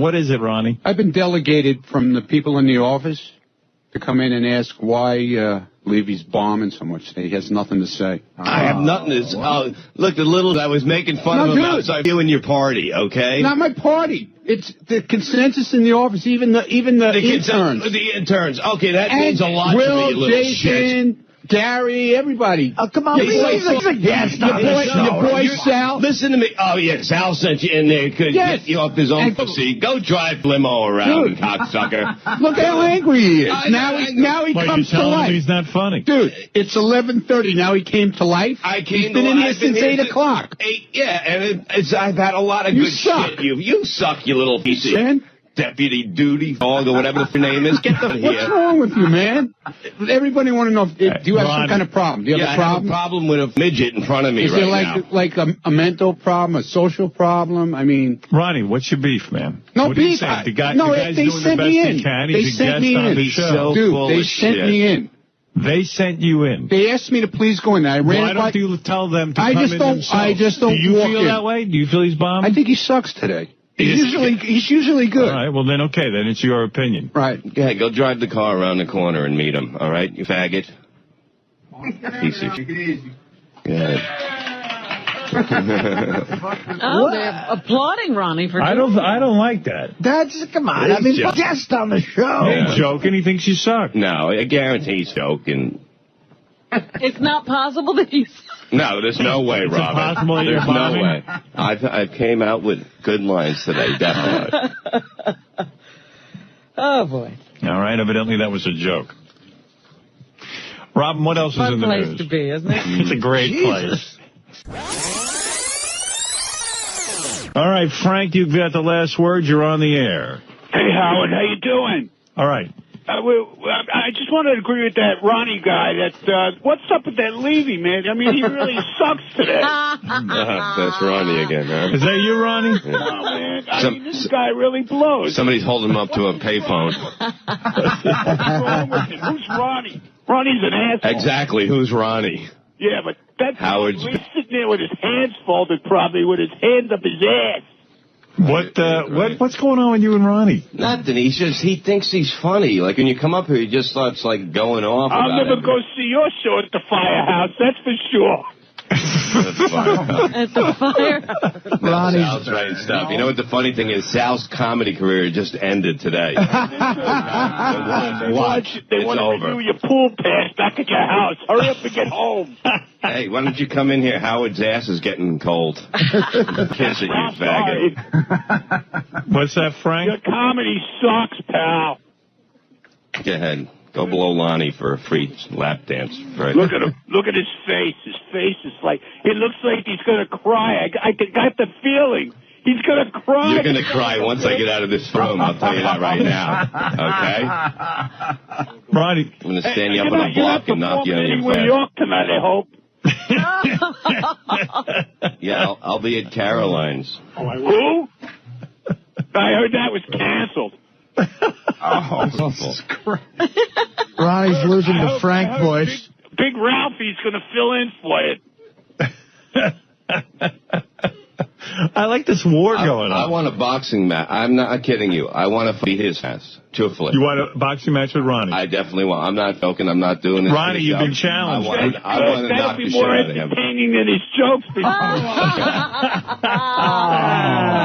What is it, Ronnie? I've been delegated from the people in the office to come in and ask why Levy's bombing so much. He has nothing to say. I have nothing to say. Look, the little I was making fun of him outside you and your party, okay? Not my party. It's the consensus in the office, even the interns. The interns. Okay, that means a lot Will, to me, you little Jason, shit. Gary, everybody. Oh, come on. Your boy Sal. Listen to me. Oh, yeah, Sal sent you in there. Could get you off his own pussy. Go drive limo around, cocksucker. Look how angry he is. Now he comes to life. He's not funny. Dude, it's 11:30. Now he came to life. He's been in here since 8 o'clock. And I've had a lot of good shit. You suck, you little piece of deputy duty dog or whatever the name is. Get them here. What's wrong with you, man? Everybody want to know, do you have some kind of problem? Do you have a problem? I have a problem with a midget in front of me right now. Is there like a mental problem, a social problem? I mean... Ronnie, what's your beef, man? No what beef. The guy's doing the best he can. He's a guest on the show. Dude, they sent me in. They sent you in. They asked me to please go in. Why don't you tell them to come in themselves? I just don't. Do you feel that way? Do you feel he's bombing? I think he sucks today. He's usually good. All right, well then, okay, then it's your opinion. Right. Go drive the car around the corner and meet him. All right, you faggot. Piece of shit. Good. They're applauding Ronnie for. I don't like that. Come on. I mean, guest on the show. He's joking. He thinks you suck. No, I guarantee he's joking. It's not possible that he's. No, there's no way, It's Robin. impossible There's you're no way. I came out with good lines today, definitely. Oh, boy. All right, evidently that was a joke. Robin, what else is in the news? Fun place to be, isn't it? It's a great place. All right, Frank, you've got the last word. You're on the air. Hey, Howard, how you doing? All right. I just want to agree with that Ronnie guy. What's up with that Levy, man? I mean, he really sucks today. That's Ronnie again, huh? Is that you, Ronnie? No, man. I mean, this guy really blows. Somebody's holding him up to a payphone. What's wrong with him? Who's Ronnie? Ronnie's an asshole. Exactly. Who's Ronnie? Yeah, but that's Howard's. He's sitting there with his hands folded, probably with his hands up his ass. What's going on with you and Ronnie? Nothing. He thinks he's funny. Like when you come up here, he just starts like going off. I'll never go see your show at the Firehouse. That's for sure. At the firehouse. Sal's writing stuff. You know what the funny thing is? Sal's comedy career just ended today. Watch. They want to renew your pool pass back at your house. Hurry up and get home. Hey, why don't you come in here? Howard's ass is getting cold. Kiss it, you faggot. What's that, Frank? Your comedy sucks, pal. Go ahead. Go below Lonnie for a free lap dance. Right. Look at him. Look at his face. His face is like, it looks like he's going to cry. I got the feeling. He's going to cry. You're going to cry once I get out of this room. I'll tell you that right now. Okay? Ronnie. I'm going to stand you up on a block and knock you on your New York tonight, I hope. Yeah, I'll be at Caroline's. Who? I heard that was canceled. Ronnie's losing to Frank voice. Big Ralphie's going to fill in for it. I like this war going on. I want a boxing match. I'm not kidding you. I want to beat his ass. Truthfully. You want a boxing match with Ronnie? I definitely want. I'm not joking. I'm not doing this. Ronnie, you've been challenged. I want to knock the shit out of him. That'll be more entertaining than his jokes. You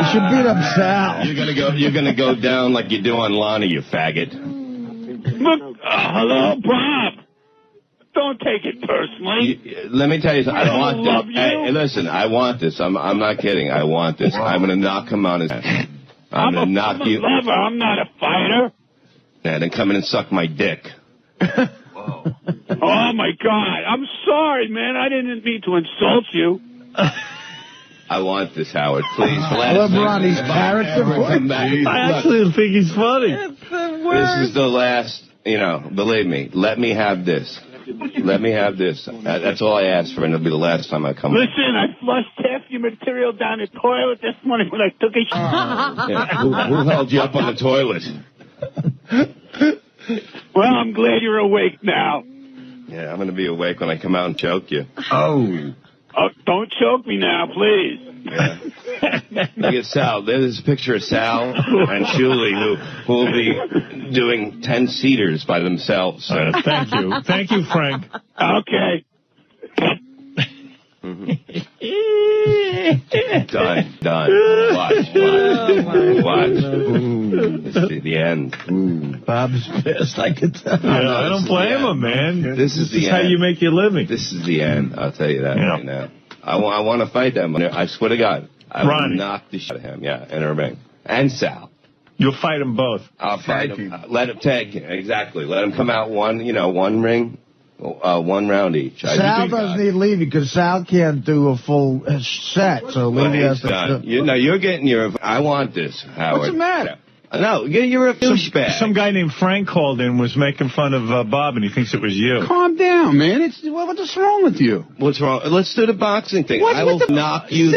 should beat up Sal. You're gonna go down like you do on Lonnie, you faggot. Look, hello, Bob. Don't take it personally. Let me tell you something. I want this. Hey, listen, I want this. I'm not kidding. I want this. I'm going to knock him on his ass. I'm going to knock you. I'm not a fighter. Yeah, then come in and suck my dick. Oh, my God. I'm sorry, man. I didn't mean to insult you. I want this, Howard. Please. I love Ronnie's character. I actually think he's funny. This is the last, believe me. Let me have this. Let me have this. That's all I asked for, and it'll be the last time I come. Listen, I flushed half your material down the toilet this morning when I took a shit. Yeah, who held you up on the toilet? Well, I'm glad you're awake now. Yeah, I'm going to be awake when I come out and choke you. Oh. Don't choke me now, please. Look at Sal. There's a picture of Sal and Julie who will be doing 10-seaters by themselves. Thank you. Thank you, Frank. Okay. Done. Watch. It's the end. Bob's pissed. I could tell. Yeah, I don't blame him, man. This is the how end. you make your living. This is the end. I'll tell you that right now. I want to fight them. I swear to God. I will Ronnie. knock the shit out of him. Yeah, in a ring. And Sal. You'll fight them both. I'll fight him. Let him take it. Exactly. Let him come out one ring, 1 round each. Sal doesn't need Levy because Sal can't do a full set, so Levy has to. You're getting your. I want this, Howard. What's the matter? No, you're a douchebag. Some guy named Frank called in, was making fun of Bob, and he thinks it was you. Calm down, man. What's wrong with you? What's wrong? Let's do the boxing thing. I will knock you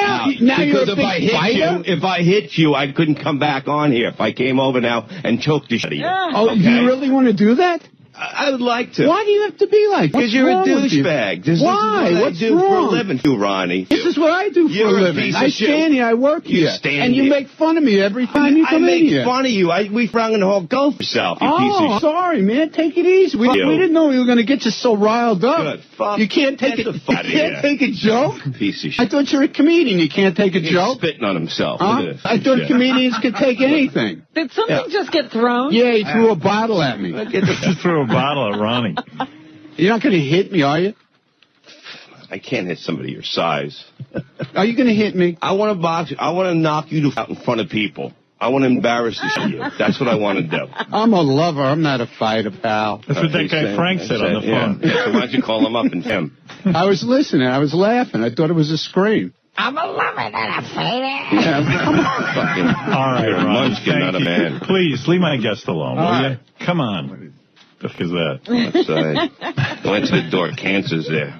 out. Now you're a because big fighter? if I hit you, I couldn't come back on here. If I came over now and choked the shit out of you. Oh, okay? do you really want to do that? I would like to. Why do you have to be like? Because you're a douchebag. Why? What's wrong? for a living, you, Ronnie? This is what I do for You're a a living. piece of I shit. stand here. I work You here. stand and you here. make fun of me every time you come I in here. make fun of you. We sprung in the whole go for yourself, you piece of shit. Sorry, man. Take it easy. We didn't know we were going to get you so riled up. Good. Fuck. You can't take Get it. the fuck You can't out of here. take a joke. Piece of I shit. thought you were a comedian. You can't take a He's joke. spitting on himself. Huh? Look at this. I thought comedians could take anything. Did something just get thrown? Yeah, he threw a bottle at me. Just threw a bottle at Ronnie. You're not going to hit me, are you? I can't hit somebody your size. Are you going to hit me? I want to box you. I want to knock you out in front of people. I want to embarrass the shit out of you. That's what I want to do. I'm a lover. I'm not a fighter, pal. That's what that guy Frank said on the phone. Yeah, so why don't you call him up and him? I was listening. I was laughing. I thought it was a scream. I'm a lover, not a fighter. Yeah, come on. Fucking, All right, you're a Ron. munchkin, not a man. Please, leave my guest alone, will right. you? Come on. Look at that. Outside. Went to the door. Cancer's there.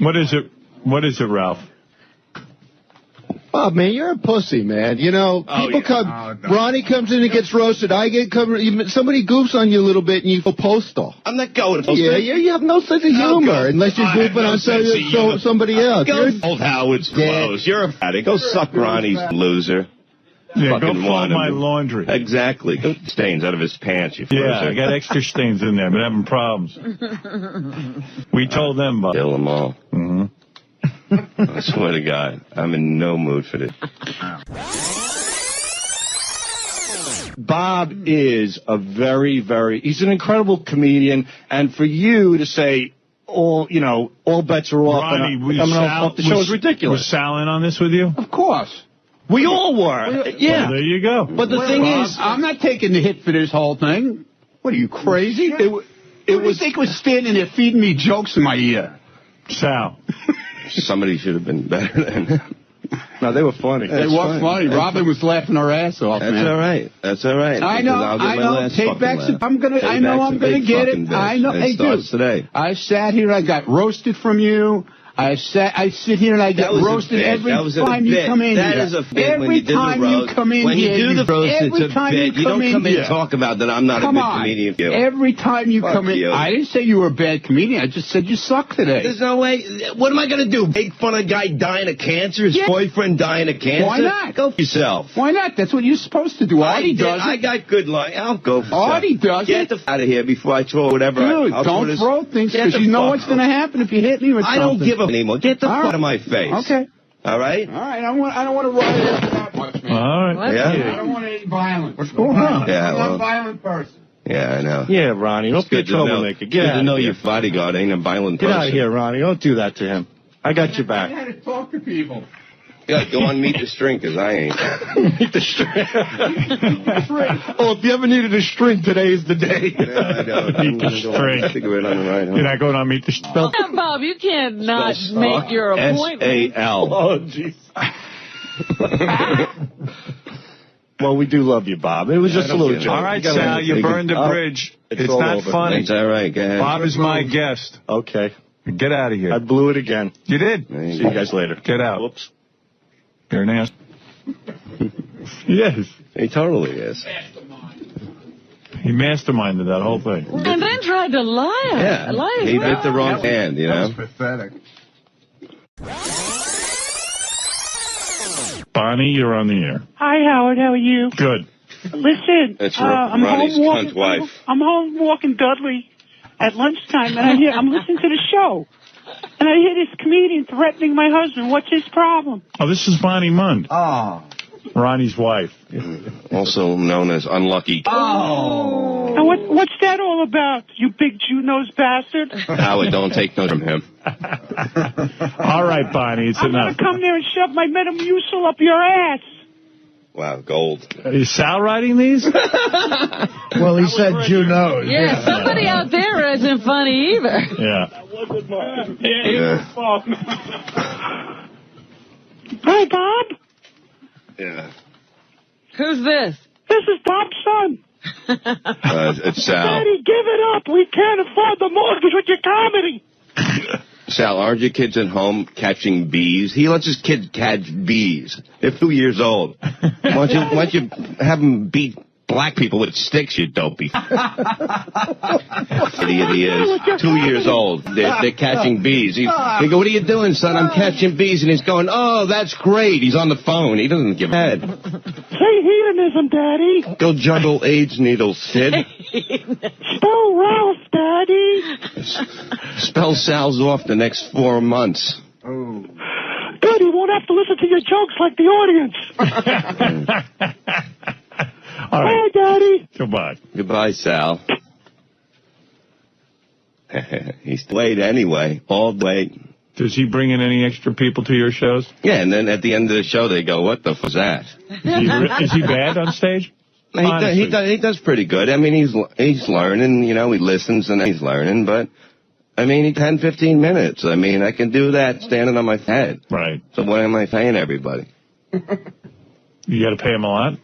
What is it? What is it, Ralph? Oh, man, you're a pussy, man. You know, people come. Ronnie comes in and gets roasted. I get covered. Somebody goofs on you a little bit and you go postal. I'm not going to Yeah, you have no sense of humor unless you're goofing on somebody else. Go old Howard's clothes. You're a fatty. Go suck Ronnie's loser. Yeah, go Fucking fold want him. my laundry. Exactly. Go stains out of his pants, you Yeah, loser. I got extra stains in there, but having problems. We told them, Bob. Kill them all. Mm-hmm. I swear to God, I'm in no mood for this. Bob is a he's an incredible comedian, and for you to say all bets are off Ronnie, and coming off the show is ridiculous. Was Sal in on this with you? Of course. We all were. Yeah. Well, there you go. But the thing is, I'm not taking the hit for this whole thing. What are you, crazy? It was think was standing there feeding me jokes in my ear. Sal. Somebody should have been better than him. no, they were funny. It was funny. Robin was laughing her ass off, That's man. all right. That's all right. I know. I'll get my last Take fucking back laugh. some. I'm gonna Take get it. back some I know. big Hey, fucking bitch. It starts dude. today. I sat here. I got roasted from you. I sit here and I get roasted every time you come in here. That is a bit when Every you do the time roast. you come in when here. you do the roast, it's a bit. You don't come in and talk about that I'm not a good comedian. Every time you come in, you. I didn't say you were a bad comedian. I just said you suck today. There's no way. What am I going to do? Make fun of a guy dying of cancer? His boyfriend dying of cancer? Why not? Go for yourself. Why not? That's what you're supposed to do. Artie does it. I got good luck. I'll go for Artie does Get it. the out of here before I throw whatever. Dude, don't throw things because you know what's going to happen if you hit me with I something. don't give a anymore. Get the fuck out of my face. Okay. All right? All right. I don't want to ride after that much, man. All right. Yeah? I don't want any violence. What's going on? Yeah, I'm not well. a violent person. Yeah, I know. Yeah, Ronnie, don't be a troublemaker. Good to know your bodyguard ain't a violent person. Get out of here, Ronnie. Don't do that to him. I got your I back. had to talk to people. Yeah, go on Meet the String, because I ain't. Meet the string. Oh, if you ever needed a string, today is the day. Yeah, I know. Meet the String. Cigarette on the right. You're not going on Meet the String. Bob, you can't not make your appointment. S-A-L. Oh, jeez. Well, we do love you, Bob. It was just a little joke. All right, Sal, you burned the bridge. It's all not over. funny. It's all right, go ahead. Bob is my guest. Okay. Get out of here. I blew it again. You did. See you guys later. Get out. Whoops. You're an ass. Yes. He totally is. He masterminded that whole thing. And then tried to lie. Yeah. Lie as He well. bit the wrong hand, you know? Pathetic. Bonnie, you're on the air. Hi, Howard. How are you? Good. Listen, That's I'm Ronnie's home cunt wife. I'm home walking Dudley at lunchtime, and I'm listening to the show, and I hear this comedian threatening my husband. What's his problem? Oh, this is Bonnie Mund. Oh. Ronnie's wife. Also known as Unlucky. Oh. And what's that all about, you big Jew-nosed bastard? Howard, don't take note from him. All right, Bonnie, it's I'm enough. going to come there and shove my Metamucil up your ass. Wow, gold. Is Sal writing these? Well, he said Jew knows. Yeah, somebody out there isn't funny either. Yeah. That wasn't mine. Yeah. Hi, Bob. Yeah. Who's this? This is Bob's son. It's Sal. Daddy, give it up. We can't afford the mortgage with your comedy. Sal, aren't your kids at home catching bees? He lets his kids catch bees. They're 2 years old. Why don't you have them beat black people with sticks, you dopey? Idiot he is. 2 years old. They're catching bees. They go, what are you doing, son? I'm catching bees. And he's going, oh, that's great. He's on the phone. He doesn't give a head. Say hedonism, Daddy. Go juggle AIDS needles, Sid. Spell Ralph, Daddy. Spell Sal's off the next 4 months. Oh. Good, he won't have to listen to your jokes like the audience. All right. Bye, Daddy. Goodbye. Goodbye, Sal. He's late anyway. All day. Does he bring in any extra people to your shows? Yeah, and then at the end of the show, they go, what the f*** is that? Is he bad on stage? He does pretty good. I mean, he's learning, you know, he listens and he's learning, but, I mean, 10, 15 minutes. I mean, I can do that standing on my head. Right. So why am I paying everybody? You got to pay him a lot?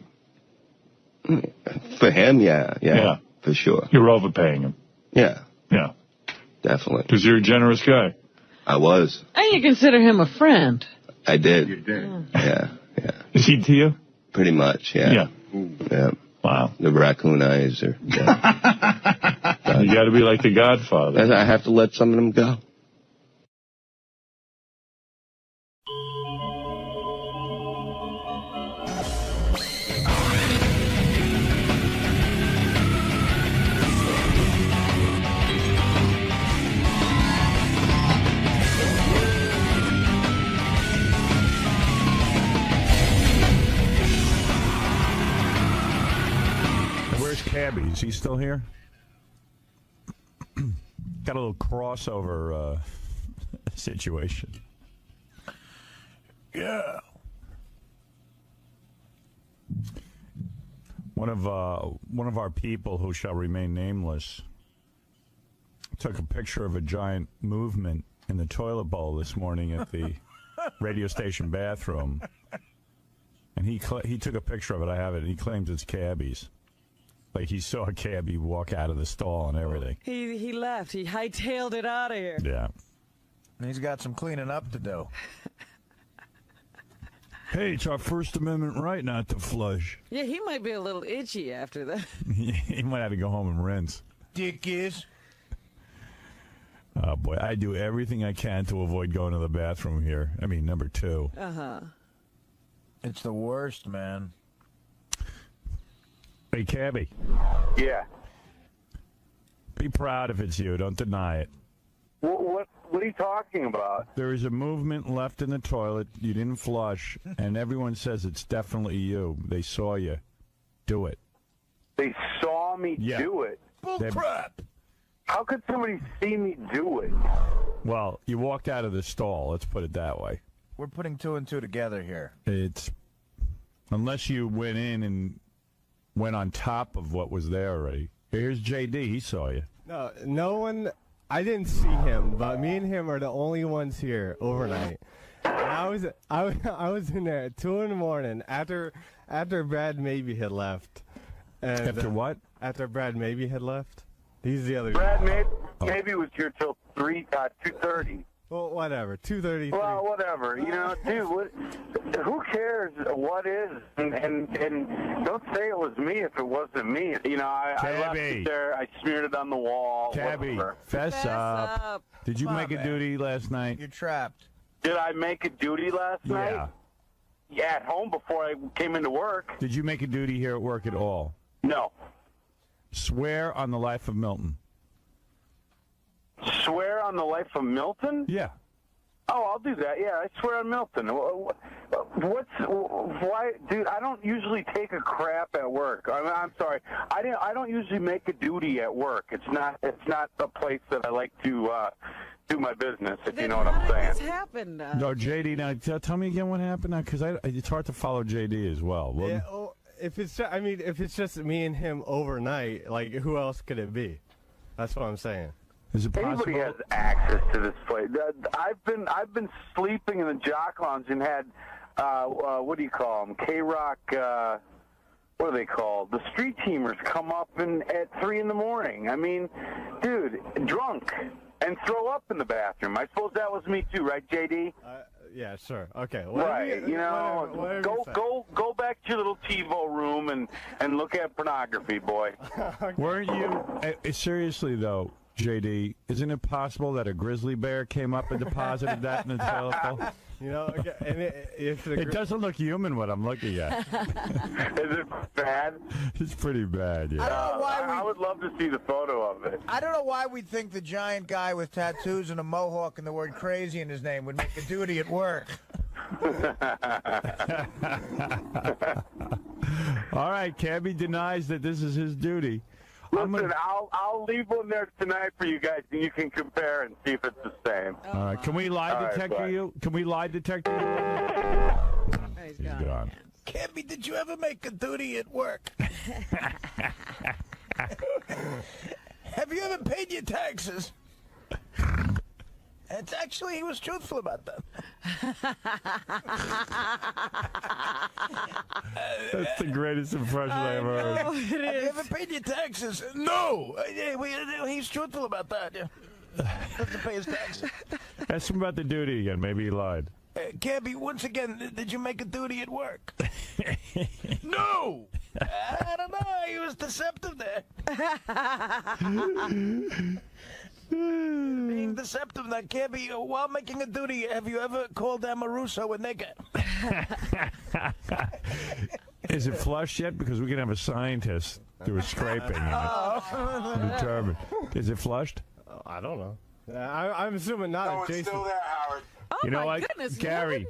For him, yeah, for sure. You're overpaying him. Yeah, definitely. Because you're a generous guy. I was. And you consider him a friend. I did. You did. Yeah. Is he to you? Pretty much, yeah. Yeah. Wow. The raccoon eyes are... Yeah. You got to be like the Godfather. I have to let some of them go. 𝗵𝗵𝗄𝗿, is he still here? Got a little crossover situation. Yeah. One of our people who shall remain nameless took a picture of a giant movement in the toilet bowl this morning at the radio station bathroom, and he took a picture of it. I have it. And he claims it's 𝗵𝗵𝗄𝗿's. Like he saw a cabbie walk out of the stall and everything. He left. He hightailed it out of here. Yeah. And he's got some cleaning up to do. Hey, it's our First Amendment right not to flush. Yeah, he might be a little itchy after that. He might have to go home and rinse. Dick is. Oh, boy. I do everything I can to avoid going to the bathroom here. I mean, number 2. Uh-huh. It's the worst, man. Hey, Cabby. Yeah. Be proud if it's you. Don't deny it. What are you talking about? There is a movement left in the toilet. You didn't flush, and everyone says it's definitely you. They saw you. Do it. They saw me do it. Bullcrap. How could somebody see me do it? Well, you walked out of the stall. Let's put it that way. We're putting 2 and 2 together here. It's unless you went in and went on top of what was there already. Here's JD. He saw you. No one. I didn't see him, but me and him are the only ones here overnight. And I was in there at 2 in the morning after Brad maybe had left. And, after what? After Brad maybe had left. He's the other. Brad maybe was here till 2:30. Well, whatever. 2:30. Well, whatever. You know, dude. Who cares what is? And don't say it was me if it wasn't me. You know, I left it there. I smeared it on the wall. Cabby, fess up. Did you make a duty last night? You're trapped. Did I make a duty last night? at home before I came into work. Did you make a duty here at work at all? No. Swear on the life of Milton. Swear on the life of Milton? Yeah. Oh, I'll do that. Yeah, I swear on Milton. Why, dude? I don't usually take a crap at work. I'm sorry. I don't usually make a duty at work. It's not the place that I like to do my business. If you know what I'm saying. How did this happen? No, JD. Now tell me again what happened. Now, because it's hard to follow JD as well. Yeah. Oh, if it's just me and him overnight, like who else could it be? That's what I'm saying. Is it possible? Anybody has access to this place. I've been sleeping in the jock lounge and had what do you call them? K-Rock. What are they called? The street teamers come up at 3 in the morning. I mean, dude, drunk and throw up in the bathroom. I suppose that was me too, right, JD? Yeah, sure. Okay. Right. Go back to your little TiVo room and look at pornography, boy. Weren't you seriously though? JD, isn't it possible that a grizzly bear came up and deposited that in the toilet bowl? You know, and it doesn't look human what I'm looking at. Is it bad? It's pretty bad, yeah. I don't know why I would love to see the photo of it. I don't know why we think the giant guy with tattoos and a mohawk and the word crazy in his name would make a duty at work. All right, Cabby denies that this is his duty. Listen, I'll leave one there tonight for you guys, and you can compare and see if it's the same. All right, can we lie detector you? Can we lie detector you? He's gone. Cabby, did you ever make a duty at work? Have you ever paid your taxes? It's actually, he was truthful about that. That's the greatest impression I ever heard. Have you ever paid your taxes? No. He's truthful about that. Yeah. Doesn't pay his taxes. Ask him about the duty again. Maybe he lied. Cabby, once again, did you make a duty at work? No. I don't know. He was deceptive there. Being deceptive, that can't be. While making a duty, have you ever called Amoruso a nigger? Is it flushed yet? Because we can have a scientist do a scraping and determine. Is it flushed? I don't know. I'm assuming not. No, it's still there, Howard. You know what, goodness, Gary,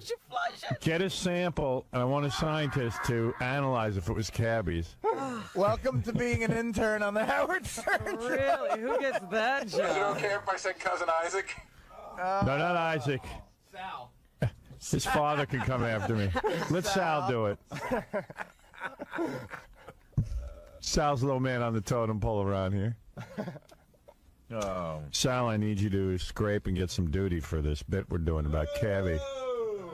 get a sample, and I want a scientist to analyze if it was Cabby's. Welcome to being an intern on the Howard Stern. Really? Who gets that job? Is it okay if I said Cousin Isaac? No, not Isaac. Sal. His father can come after me. Let Sal do it. Sal's the little man on the totem pole around here. Oh. Sal, I need you to scrape and get some duty for this bit we're doing about Cabby.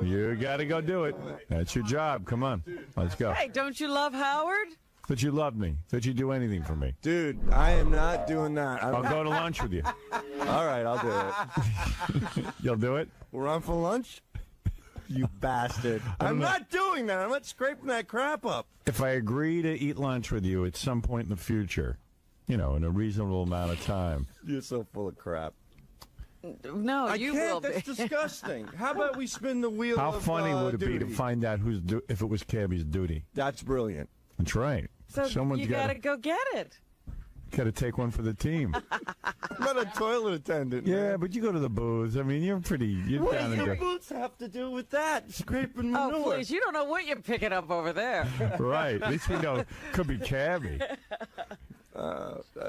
You got to go do it. That's your job. Come on. Let's go. Hey, don't you love Howard? That you love me. That you do anything for me. Dude, I am not doing that. I'll go to lunch with you. All right, I'll do it. You'll do it? We're on for lunch? You bastard. I'm not doing that. I'm not scraping that crap up. If I agree to eat lunch with you at some point in the future, you know, in a reasonable amount of time. You're so full of crap. No, I you can't. will That's be. disgusting. How about we spin the wheel How of funny would it duty? be to find out if it was Cabby's duty? That's brilliant. That's right. So Someone's you got to go get it. Got to take one for the team. I'm not a toilet attendant. Yeah, man. but you go to the booths. I mean, you're pretty. You're What down do and your dirty. boots have to do with that? Scraping Oh, manure. please. You don't know what you're picking up over there. Right. At least we know it could be Cabby.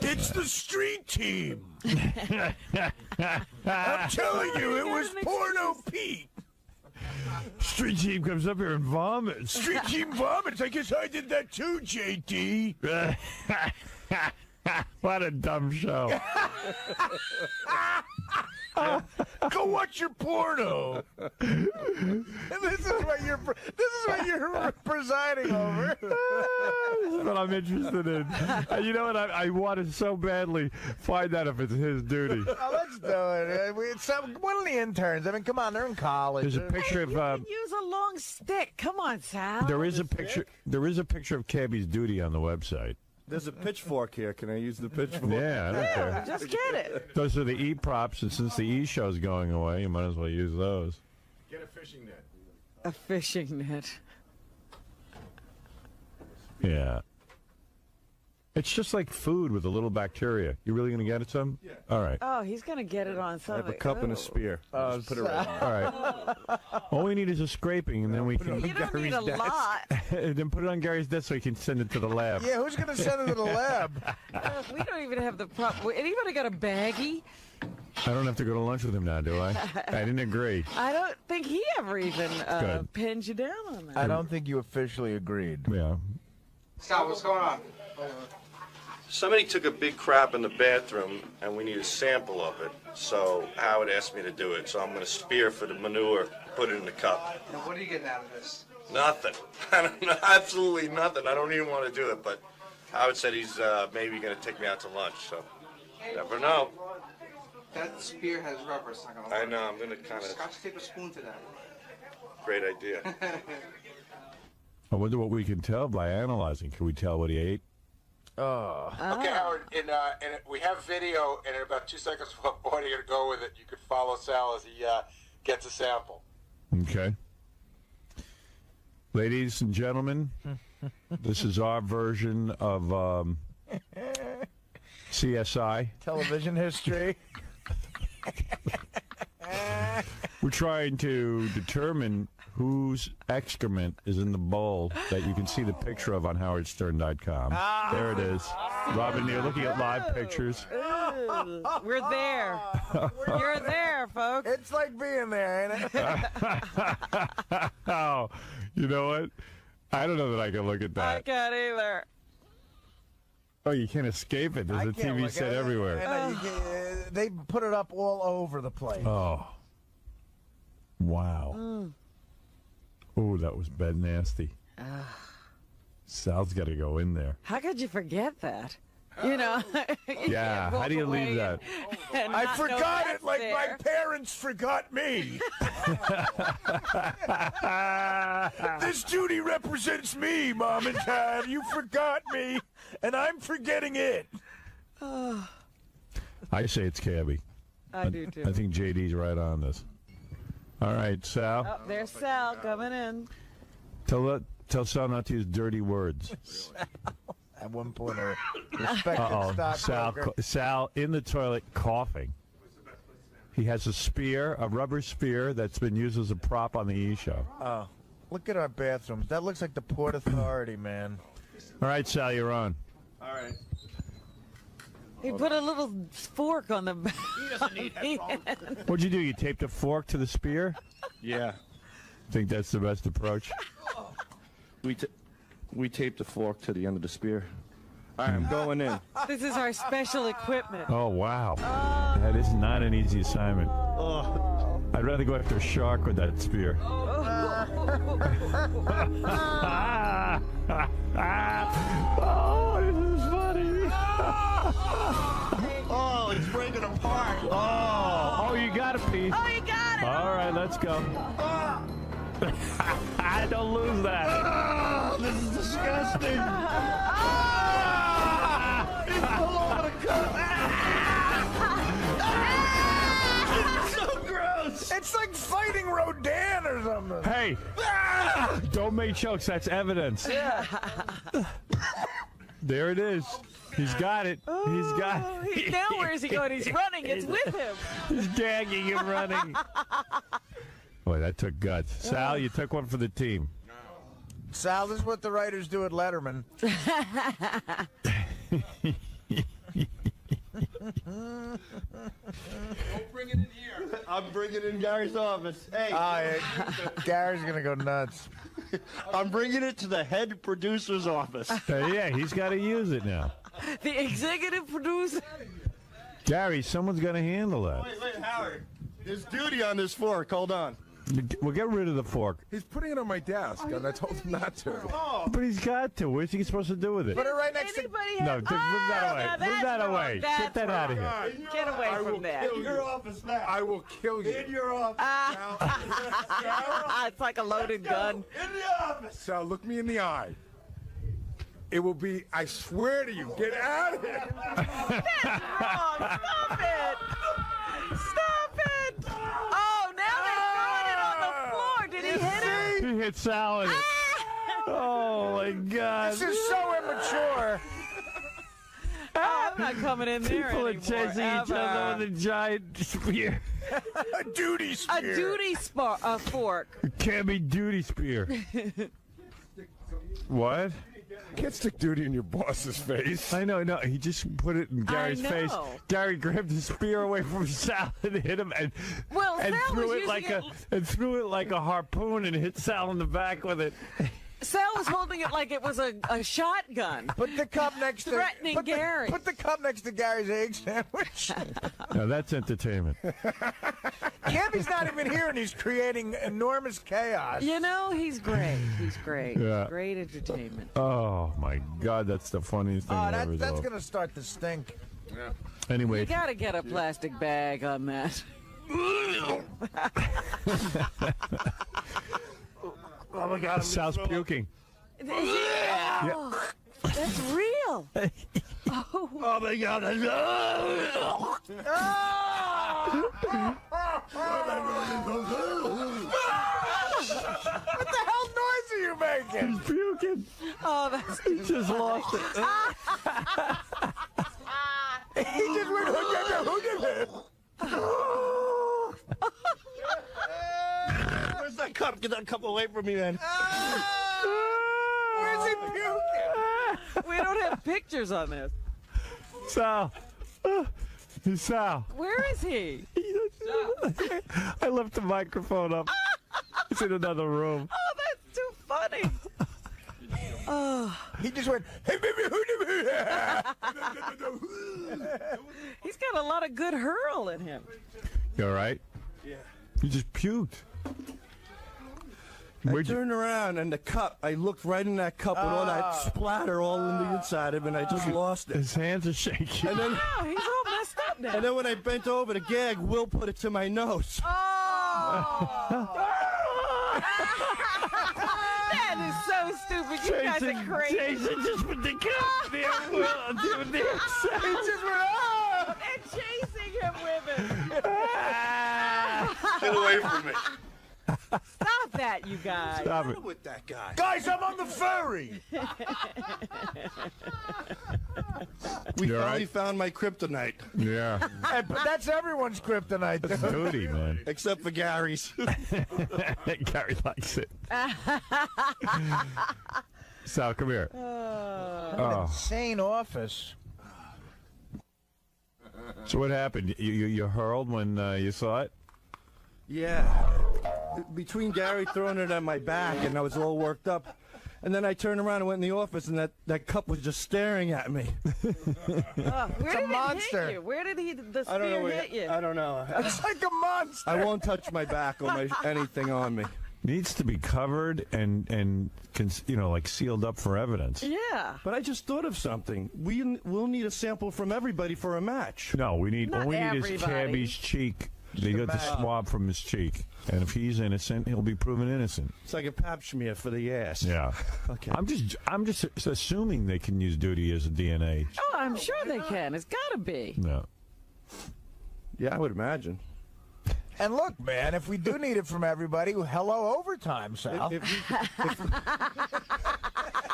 It's the street team. I'm telling you, it was Porno Pete. Street team comes up here and vomits. Street team vomits. I guess I did that too, JD. What a dumb show. Go watch your porno. And this is what you're presiding over. This is what I'm interested in. You know what? I want to so badly find out if it's his duty. Oh, let's do it. One of the interns. I mean, come on, they're in college. There's a picture of. Use a long stick. Come on, Sal. There is a picture. There is a picture of Cabby's duty on the website. There's a pitchfork here. Can I use the pitchfork? Yeah, I don't care. Just get it. Those are the E-props, and since the E-show's going away, you might as well use those. Get a fishing net. A fishing net. Yeah. It's just like food with a little bacteria. You really going to get it some? Yeah. All right. Oh, he's going to get it on I something. have a cup and a spear. Just put it right All right. All we need is a scraping, and then we can. You don't need a lot. Then put it on Gary's desk so he can send it to the lab. Yeah, who's going to send it to the lab? We don't even have the proper. Anybody got a baggie? I don't have to go to lunch with him now, do I? I didn't agree. I don't think he ever even Good. pinned you down on that. I don't think you officially agreed. Yeah. Sal, what's going on? Somebody took a big crap in the bathroom, and we need a sample of it. So Howard asked me to do it. So I'm going to spear for the manure, put it in the cup. And what are you getting out of this? Nothing. I don't know, absolutely nothing. I don't even want to do it. But Howard said he's maybe going to take me out to lunch. So never know. That spear has rubber. It's not going to I work. know. I'm going to kind of. Scotch tape a spoon to that. Great idea. I wonder what we can tell by analyzing. Can we tell what he ate? Okay, Howard, and we have video, and in about 2 seconds, what point are you going to go with it? You could follow Sal as he gets a sample. Okay. Ladies and gentlemen, this is our version of CSI. Television history. We're trying to determine whose excrement is in the bowl that you can see the picture of on howardstern.com. There it is. Robin, you're looking at live pictures. Ooh, we're there. You're there, folks. It's like being there, ain't it? Oh, you know what? I don't know that I can look at I that. can't either. Oh, you can't escape it. There's a TV set everywhere. They put it up all over the place. Oh. Wow. Oh, that was bad nasty. Sal's got to go in there. How could you forget that? You know. You Yeah, can't how do you walk leave away that? and I not know forgot that's it like there. my parents forgot me. This duty represents me, Mom and Dad. You forgot me, and I'm forgetting it. I say it's Cabby. I do too. I think JD's right on this. All right, Sal. Oh, there's Sal coming in. Tell Sal not to use dirty words. At one point, a respected Sal, stockbroker. Sal in the toilet coughing. He has a spear, a rubber spear that's been used as a prop on the E! Show. Oh, look at our bathrooms. That looks like the Port Authority, man. All right, Sal, you're on. All right. He put a little fork on the. He doesn't need headphones. What'd you do? You taped a fork to the spear? Yeah. Think that's the best approach? We taped the fork to the end of the spear. All right, I'm going in. This is our special equipment. Oh, wow. That is not an easy assignment. I'd rather go after a shark with that spear. Oh, this is funny. Oh, it's breaking apart. Oh, you got a piece. Oh, you got it. All right, let's go. Don't lose that. Oh, this is disgusting. It's all over the cup. It's so gross. It's like fighting Rodin or something. Hey, don't make jokes. That's evidence. There it is. He's got it. He's got it. Now where is he going? He's running. It's with him. He's gagging and running. Boy, that took guts. Sal, you took one for the team. Sal, this is what the writers do at Letterman. Don't bring it in here. I'm bringing it in Gary's office. Hey. Gary's going to go nuts. I'm bringing it to the head producer's office. Yeah, he's got to use it now. The executive producer. Gary, someone's going to handle that. Wait, Howard. There's duty on this fork. Hold on. We'll get rid of the fork. He's putting it on my desk, and I told him not to. But he's got to. What's he supposed to do with it? Put it right next to... No, move that away. Move that away. Get that out of here. Get away from that. In your office now. I will kill you. In your office. It's like a loaded gun. In the office. Sal, look me in the eye. It will be, I swear to you, get out of here. That's wrong. Stop it. Stop it. Oh, now they're throwing it on the floor. Did he hit him? He hit Sal in it. Oh, Oh, my God. This is so immature. I'm not coming in there People anymore. are chasing each other with a giant spear. A duty spear. A duty fork. It can't be duty spear. What? Can't stick duty in your boss's face. I know, no. He just put it in Gary's face. Gary grabbed the spear away from Sal and hit him, and Sal threw was it like a harpoon and hit Sal in the back with it. Sal was holding it like it was a shotgun. Put the cup next to threatening Gary. Put the cup next to Gary's egg sandwich. No, that's entertainment. Gabby's not even here, and he's creating enormous chaos. You know, he's great. He's great. Yeah. Great entertainment. Oh my God, that's the funniest thing I ever saw. That's gonna start to stink. Yeah. Anyway, You gotta get a plastic bag on that. Oh my God! Sal's puking. Oh, that's real. Oh my God! What the hell noise are you making? He's puking. Oh, that's. He just lost it. He just went. Where's that cup? Get that cup away from me, man. Where's he puking? We don't have pictures on this. Sal. Sal. Where is he? I left the microphone up. It's in another room. Oh, that's too funny. Oh. He just went. He's got a lot of good hurl in him. You all right? Yeah. You just puked. I turned around and the cup, I looked right in that cup with all that splatter all in the inside of it, and I just lost it. His hands are shaking. And then, He's all messed up now. and then when I bent over to gag, Will put it to my nose. That is so stupid. You guys are crazy. Jason just put the cup there. They're chasing him with it. Get away from me. Stop that, you guys. Stop it. With that guy. Guys, I'm on the ferry. We You all finally right? found my kryptonite. Yeah. But that's everyone's kryptonite. That's duty, man. Except for Gary's. Gary likes it. Sal, come here. An insane office. So what happened? You hurled when you saw it? Yeah. Between Gary throwing it at my back and I was all worked up. And then I turned around and went in the office and that cup was just staring at me. Where did it hit you? Where did the spear hit you? I don't know. It's like a monster. I won't touch my back or anything on me. Needs to be covered and like sealed up for evidence. Yeah. But I just thought of something. We'll need a sample from everybody for a match. No, all we need is everybody. Cabby's cheek. They got the swab from his cheek. And if he's innocent, he'll be proven innocent. It's like a pap smear for the ass. Yeah. Okay. I'm just assuming they can use duty as a DNA. Oh, I'm sure they can. It's got to be. No. Yeah, I would imagine. And look, man, if we do need it from everybody, hello overtime, Sal.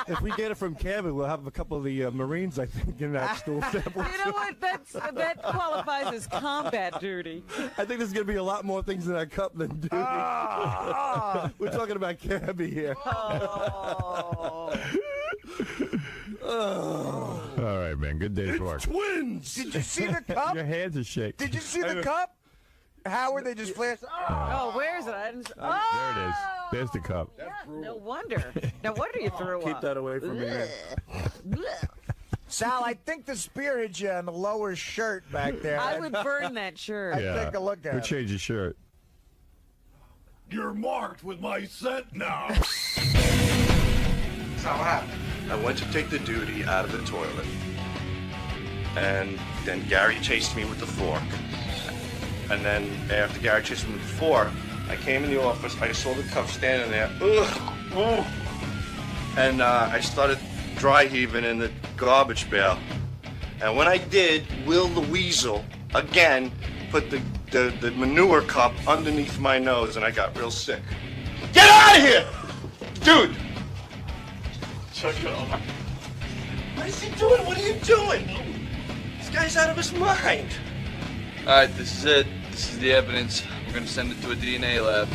If we get it from Cabby, we'll have a couple of the Marines, I think, in that stool sample. You know what? That qualifies as combat duty. I think there's going to be a lot more things in that cup than duty. We're talking about Cabby here. All right, man. Good day's work. Twins! Did you see the cup? Your hands are shaking. Did you see the cup? Howard, they just flashed. Oh, where is it? I didn't. There it is. There's the cup. Yeah, no wonder. No wonder you threw up. Keep that away from me. Sal, I think the spear hit you on the lower shirt back there. I would burn that shirt. I'd take a look at We'll it. change your shirt. You're marked with my scent now. So what happened? I went to take the duty out of the toilet. And then Gary chased me with the fork. And then after Gary chased me with the fork, I came in the office, I saw the cup standing there. Ugh. And I started dry heaving in the garbage pail. And when I did, Will the Weasel, again, put the manure cup underneath my nose and I got real sick. Get out of here! Dude! took it over. What is he doing? What are you doing? This guy's out of his mind. All right, this is it. This is the evidence. We're going to send it to a DNA lab.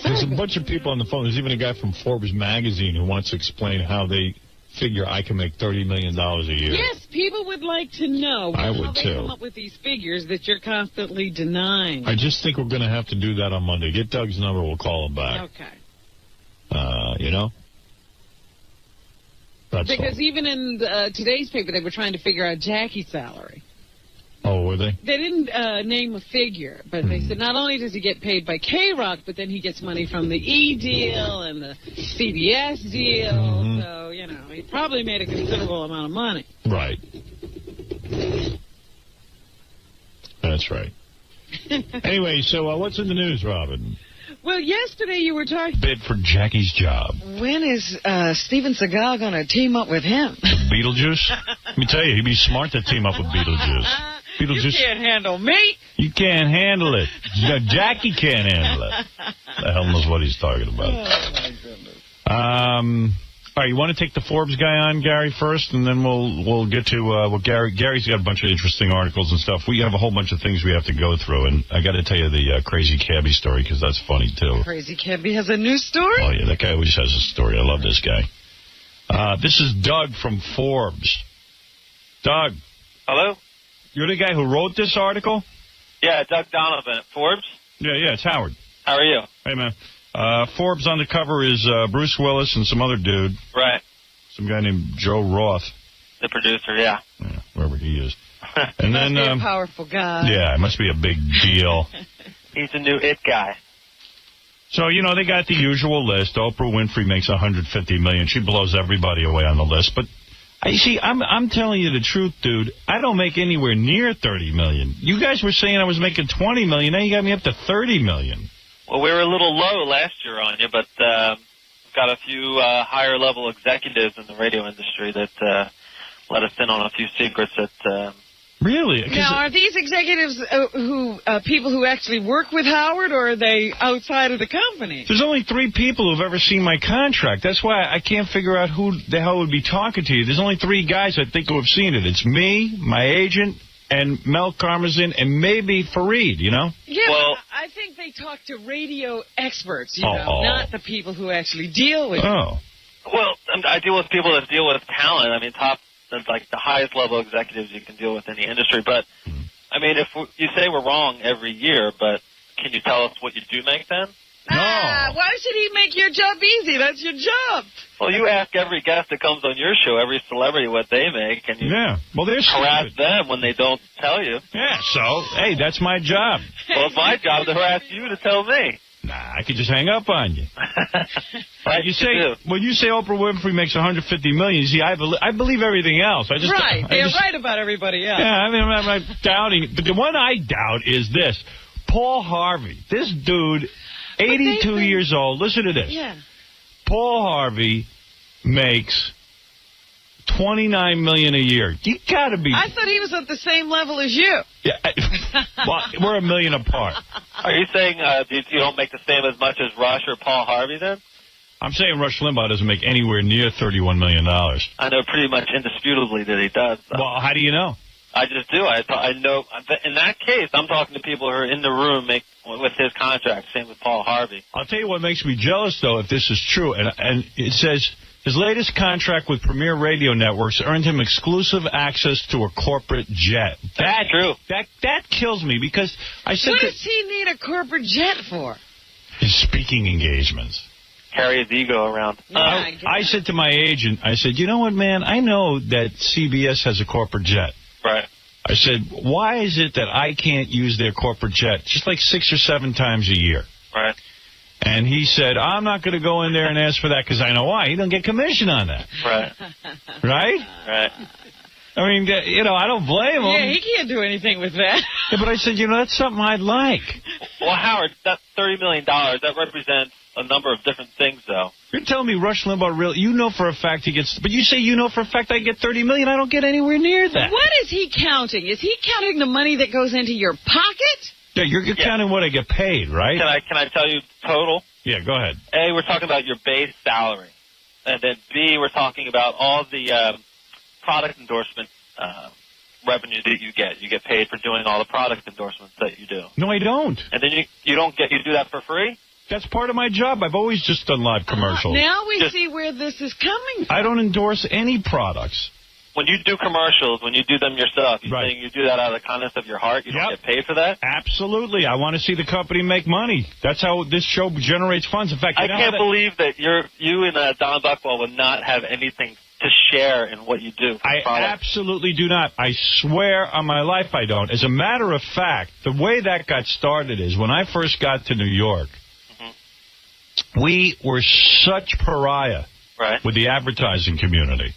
There's a bunch of people on the phone. There's even a guy from Forbes magazine who wants to explain how they figure I can make $30 million a year. Yes, people would like to know I how would they too. come up with these figures that you're constantly denying. I just think we're going to have to do that on Monday. Get Doug's number. We'll call him back. Okay. You know? That's Because even in today's paper, they were trying to figure out Jackie's salary. Oh, were they? They didn't name a figure, but they said not only does he get paid by K-Rock, but then he gets money from the E deal and the CBS deal. So, you know, he probably made a considerable amount of money. Right. That's right. Anyway, so what's in the news, Robin? Well, yesterday you were talking... Bid for Jackie's job. When is Steven Seagal going to team up with him? Beetlejuice? Let me tell you, he'd be smart to team up with Beetlejuice. Beetlejuice. You can't handle me. You can't handle it. Jackie can't handle it. The hell knows what he's talking about. Oh, my goodness. All right, you want to take the Forbes guy on, Gary, first, and then we'll get to Gary's got a bunch of interesting articles and stuff. We have a whole bunch of things we have to go through, and I got to tell you the crazy cabbie story because that's funny too. Crazy Cabbie has a new story? Oh yeah, that guy always has a story. I love this guy. This is Doug from Forbes. Doug. Hello? You're the guy who wrote this article? Yeah, Doug Donovan at Forbes. Yeah, it's Howard. How are you? Hey, man. Forbes on the cover is Bruce Willis and some other dude. Right. Some guy named Joe Roth. The producer, yeah. Wherever he is. And then, Must be a powerful guy. Yeah, it must be a big deal. He's a new it guy. So, you know, they got the usual list. Oprah Winfrey makes $150 million. She blows everybody away on the list. But, you see, I'm telling you the truth, dude. I don't make anywhere near $30 million. You guys were saying I was making $20 million. Now you got me up to $30 million. Well, we were a little low last year on you, but got a few higher-level executives in the radio industry that let us in on a few secrets that... Really? Now, are these executives people who actually work with Howard, or are they outside of the company? There's only 3 people who've ever seen my contract. That's why I can't figure out who the hell would be talking to you. There's only 3 guys I think who have seen it. It's me, my agent, and Mel Karmazin, and maybe Fareed, you know? Yeah, well, I think they talk to radio experts, you know, not the people who actually deal with it. Well, I deal with people that deal with talent. I mean, like the highest level executives you can deal with in the industry. But, I mean, if you say we're wrong every year, but can you tell us what you do make then? No. Why should he make your job easy? That's your job. Well, you ask every guest that comes on your show, every celebrity, what they make, and you harass them when they don't tell you. Yeah, so, hey, that's my job. Well, it's my job to harass you to tell me. Nah, I could just hang up on you. When you say Oprah Winfrey makes $150 million, you see, I believe everything else. They're right about everybody else. Yeah, I mean, I'm not doubting. But the one I doubt is this. Paul Harvey, this dude, 82 years old. Listen to this. Yeah. Paul Harvey makes $29 million a year. You gotta be. I thought he was at the same level as you. Yeah, well, we're $1 million apart. Are you saying you don't make the same as much as Rush or Paul Harvey then? I'm saying Rush Limbaugh doesn't make anywhere near $31 million. I know pretty much indisputably that he does. So. Well, how do you know? I just do. I know. In that case, I'm talking to people who are in the room with his contract. Same with Paul Harvey. I'll tell you what makes me jealous, though, if this is true. And it says his latest contract with Premier Radio Networks earned him exclusive access to a corporate jet. That's true. That kills me because I said what does he need a corporate jet for? His speaking engagements. Carry his ego around. I said to my agent, I said, you know what, man? I know that CBS has a corporate jet. Right. I said, why is it that I can't use their corporate jet just like 6 or 7 times a year? Right. And he said, I'm not going to go in there and ask for that because I know why. He don't get commission on that. Right. Right? Right. I mean, you know, I don't blame him. Yeah, he can't do anything with that. Yeah, but I said, you know, that's something I'd like. Well, Howard, that $30 million, that represents a number of different things, though. You're telling me Rush Limbaugh really, you know for a fact he gets, but you say you know for a fact I get $30 million. I don't get anywhere near that. What is he counting? Is he counting the money that goes into your pocket? Yeah, you're counting what I get paid, right? Can I tell you total? Yeah, go ahead. A, we're talking about your base salary. And then B, we're talking about all the product endorsement revenue that you get. You get paid for doing all the product endorsements that you do. No, I don't. And then you do that for free? That's part of my job. I've always just done live commercials. Now we see where this is coming from. I don't endorse any products. When you do commercials, when you do them yourself, you're saying you do that out of the kindness of your heart? You don't get paid for that? Absolutely. I want to see the company make money. That's how this show generates funds. In fact, I can't believe that you and Don Buchwald would not have anything to share in what you do. I absolutely do not. I swear on my life I don't. As a matter of fact, the way that got started is when I first got to New York, we were such pariah with the advertising community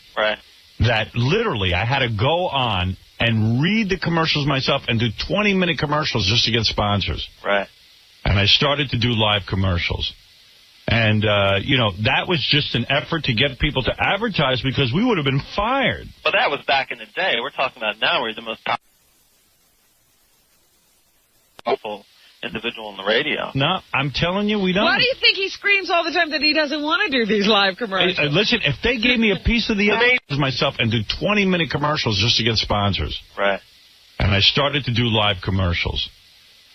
that literally I had to go on and read the commercials myself and do 20-minute commercials just to get sponsors. Right. And I started to do live commercials. And, that was just an effort to get people to advertise because we would have been fired. But that was back in the day. We're talking about now where you're the most powerful individual on the radio. No, I'm telling you, we don't. Why do you think he screams all the time that he doesn't want to do these live commercials? Listen, if they gave me a piece of the myself and do 20-minute commercials just to get sponsors. Right. And I started to do live commercials.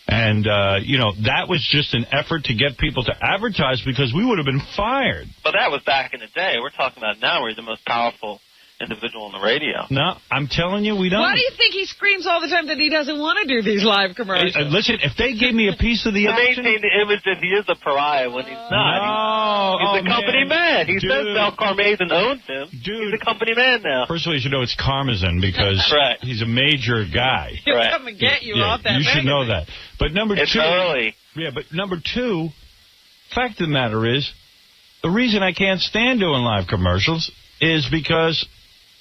And, that was just an effort to get people to advertise because we would have been fired. But that was back in the day. We're talking about now where you're the most powerful individual on the radio. No, I'm telling you, we don't. Why do you think he screams all the time that he doesn't want to do these live commercials? Listen, if they gave me a piece of the action... maintain the image that he is a pariah when he's not. No, he's a company man. He says 𝗏𝗏𝗏𝗏 owns him. Dude. He's a company man now. First of all, you should know it's Karmazin because he's a major guy. He'll come and get you off that You should know that. But number it's two... early. Yeah, but number two, fact of the matter is, the reason I can't stand doing live commercials is because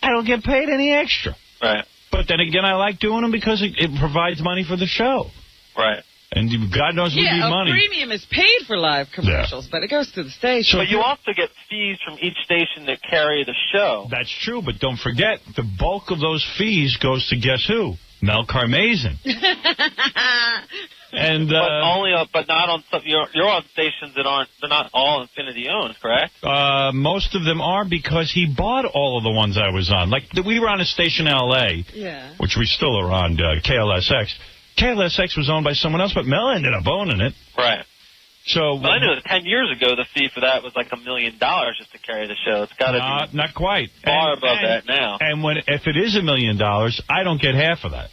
I don't get paid any extra. Right. But then again, I like doing them because it provides money for the show. Right. And God knows we need money. Yeah, a premium is paid for live commercials, but it goes to the station. But you also get fees from each station that carry the show. That's true, but don't forget, the bulk of those fees goes to guess who? 𝗏𝗏𝗏𝗏. And but not on some. You're on stations that they're not all Infinity owned, correct? Most of them are because he bought all of the ones I was on. Like we were on a station in L.A., which we still are on, KLSX. KLSX was owned by someone else, but Mel ended up owning it. Right. So I knew that 10 years ago the fee for that was like $1 million just to carry the show. It's got to be not quite far above that now. And if it is $1 million, I don't get half of that.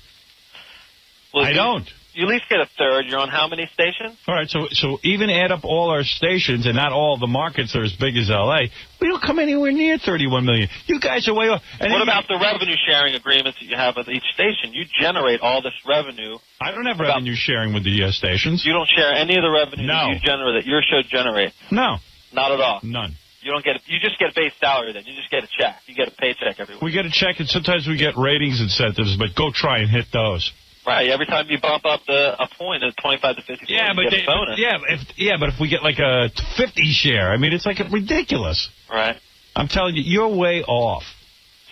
Well, I don't. You at least get a third. You're on how many stations? All right, so even add up all our stations, and not all the markets are as big as L.A., we don't come anywhere near $31 million. You guys are way off. And what about the revenue sharing agreements that you have with each station? You generate all this revenue. I don't have revenue sharing with the stations. You don't share any of the revenue that you generate, that your show generates? No. Not at all? None. You don't get it. You just get a base salary then. You just get a check. You get a paycheck every week. We get a check, and sometimes we get ratings incentives, but go try and hit those. Right, every time you bump up a point of 25 to 50, you get a bonus. But if we get like a 50 share, I mean, it's like ridiculous. Right. I'm telling you, you're way off.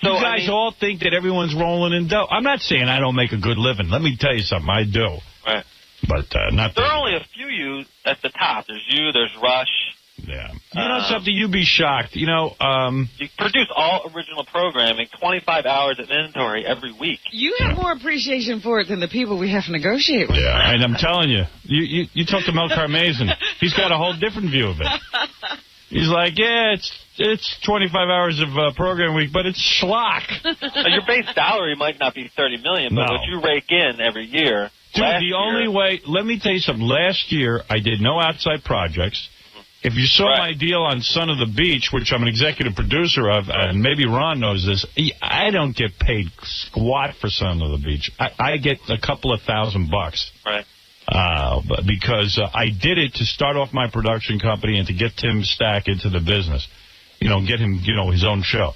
So you guys all think that everyone's rolling in dough. I'm not saying I don't make a good living. Let me tell you something, I do. Right. But not. There are only a few you at the top. There's you. There's Rush. Yeah. You know something? You'd be shocked. You produce all original programming, 25 hours of inventory every week. You have more appreciation for it than the people we have to negotiate with. Yeah, and I'm telling you, you talk to 𝗏𝗏𝗏𝗏𝗏. He's got a whole different view of it. He's like, yeah, it's 25 hours of program week, but it's schlock. Your base salary might not be $30 million, but what you rake in every year. Dude, only way. Let me tell you something. Last year, I did no outside projects. If you saw my deal on Son of the Beach, which I'm an executive producer of, and maybe Ron knows this, I don't get paid squat for Son of the Beach. I get a couple of $1,000. Right. Because I did it to start off my production company and to get Tim Stack into the business. Get him, his own show.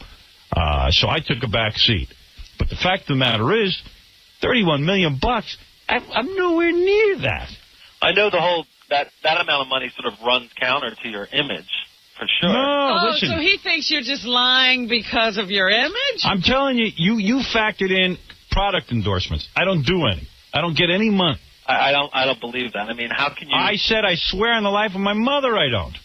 So I took a back seat. But the fact of the matter is, $31 million, I'm nowhere near that. I know the whole that amount of money sort of runs counter to your image, for sure. No, listen. So he thinks you're just lying because of your image? I'm telling you, you factored in product endorsements. I don't do any. I don't get any money. I don't believe that. I mean, how can you... I said I swear on the life of my mother I don't.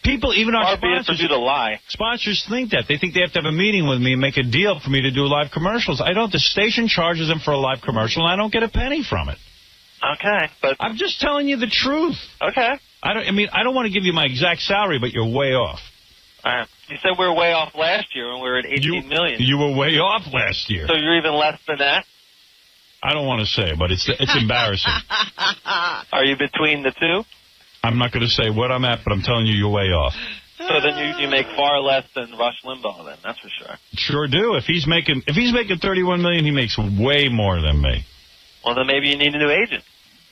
People, even our sponsors, for you to lie. Sponsors think that. They think they have to have a meeting with me and make a deal for me to do live commercials. I don't. The station charges them for a live commercial, and I don't get a penny from it. Okay, but... I'm just telling you the truth. Okay. I don't want to give you my exact salary, but you're way off. All right. You said we were way off last year when we were at $18 million. You were way off last year. So you're even less than that? I don't want to say, but it's embarrassing. Are you between the two? I'm not going to say what I'm at, but I'm telling you, you're way off. So then you make far less than Rush Limbaugh, then, that's for sure. Sure do. If he's making $31 million, he makes way more than me. Well, then maybe you need a new agent.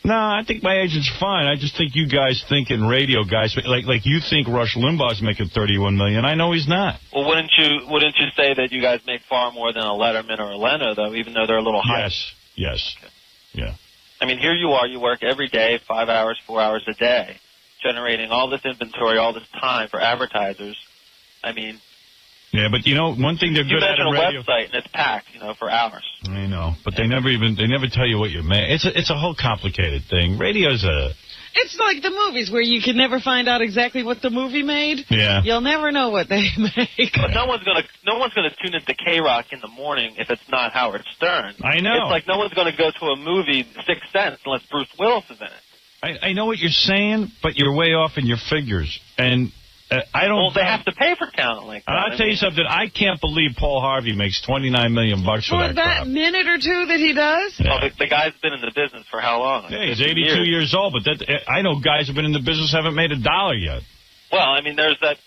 No, I think my agent's fine. I just think you guys think in radio, guys, like you think Rush Limbaugh's making $31 million. I know he's not. Well, wouldn't you say that you guys make far more than a Letterman or a Leno, though, even though they're a little higher? Yes. Okay. Yeah. I mean, here you are. You work every day, 5 hours, 4 hours a day, generating all this inventory, all this time for advertisers. I mean... Yeah, but, one thing they're good at in radio... You mention a website, and it's packed, for hours. I know, but they never tell you what you make. It's a whole complicated thing. Radio's a... It's like the movies where you can never find out exactly what the movie made. Yeah. You'll never know what they make. But no one's gonna tune into K-Rock in the morning if it's not Howard Stern. I know. It's like no one's gonna go to a movie, Sixth Sense, unless Bruce Willis is in it. I know what you're saying, but you're way off in your figures. And I don't... Well, they have to pay for talent like that. I'll tell you something. I can't believe Paul Harvey makes $29 million for that crap. Minute or two that he does? Yeah. Well, the guy's been in the business for how long? Yeah, he's 82 years old, but I know guys who've been in the business haven't made $1 yet. Well, I mean, there's that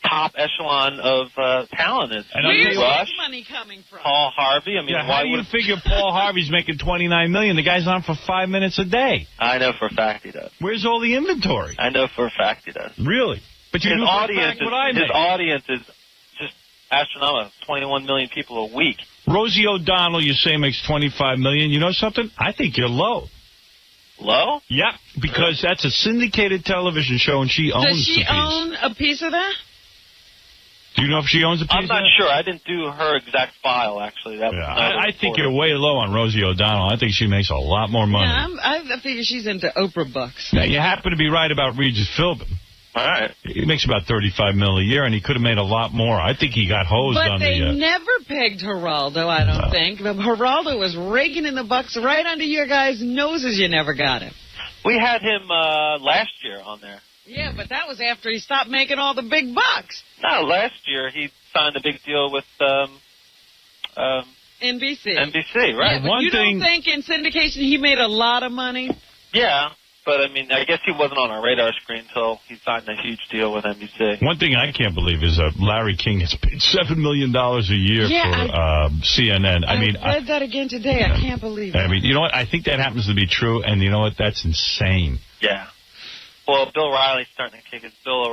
top echelon of talent. Where's Rush, money coming from? Paul Harvey. I mean, how do you figure Paul Harvey's making $29 million? The guy's on for 5 minutes a day. I know for a fact he does. Where's all the inventory? I know for a fact he does. Really? But his audience is just astronomical. 21 million people a week. Rosie O'Donnell, you say, makes $25 million. You know something? I think you're low. Low? Yeah, because that's a syndicated television show, and she owns Does she own a piece of that? Do you know if she owns a piece of that? I'm not sure. I didn't do her exact file, actually. I think you're way low on Rosie O'Donnell. I think she makes a lot more money. Yeah, I figure she's into Oprah bucks. Now, you happen to be right about Regis Philbin. All right. He makes about $35 million a year, and he could have made a lot more. I think he got hosed on the... But they never pegged Geraldo, I don't think. Geraldo was raking in the bucks right under your guys' noses. You never got him. We had him last year on there. Yeah, but that was after he stopped making all the big bucks. No, last year he signed a big deal with NBC. NBC, right? Yeah, but you don't think in syndication he made a lot of money? Yeah. But, I mean, I guess he wasn't on our radar screen until he signed a huge deal with NBC. One thing I can't believe is Larry King has paid $7 million a year for CNN. I read that again today. I can't believe it. I mean, you know what? I think that happens to be true, and you know what? That's insane. Yeah. Well, Bill O'Reilly's starting to kick it. Bill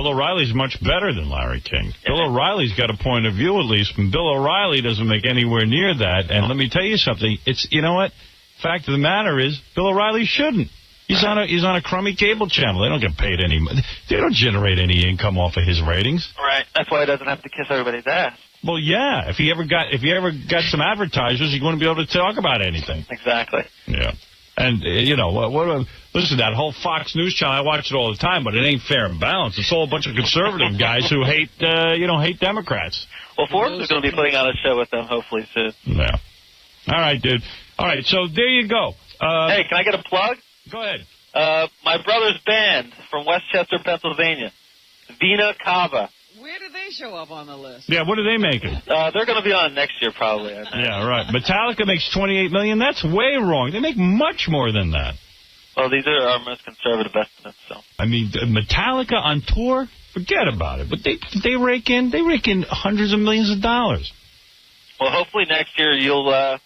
O'Reilly's much better than Larry King. Yeah. Bill O'Reilly's got a point of view, at least, and Bill O'Reilly doesn't make anywhere near that. And let me tell you something. You know what? Fact of the matter is, Bill O'Reilly shouldn't. He's on a crummy cable channel. They don't get paid any money. They don't generate any income off of his ratings. Right. That's why he doesn't have to kiss everybody's ass. Well, yeah. If he ever got some advertisers, he wouldn't be able to talk about anything. Exactly. Yeah. And listen, that whole Fox News channel, I watch it all the time, but it ain't fair and balanced. It's all a bunch of conservative guys who hate Democrats. Well, Forbes is going to be putting out a show with them hopefully soon. Yeah. All right, dude. All right, so there you go. Hey, can I get a plug? Go ahead. My brother's band from Westchester, Pennsylvania, 𝗦𝗵cie𝘄𝗿𝗍. Where do they show up on the list? Yeah, what are they making? They're going to be on next year, probably. I think. Yeah, right. Metallica makes $28 million. That's way wrong. They make much more than that. Well, these are our most conservative estimates. So. I mean, Metallica on tour, forget about it. But they rake in hundreds of millions of dollars. Well, hopefully next year you'll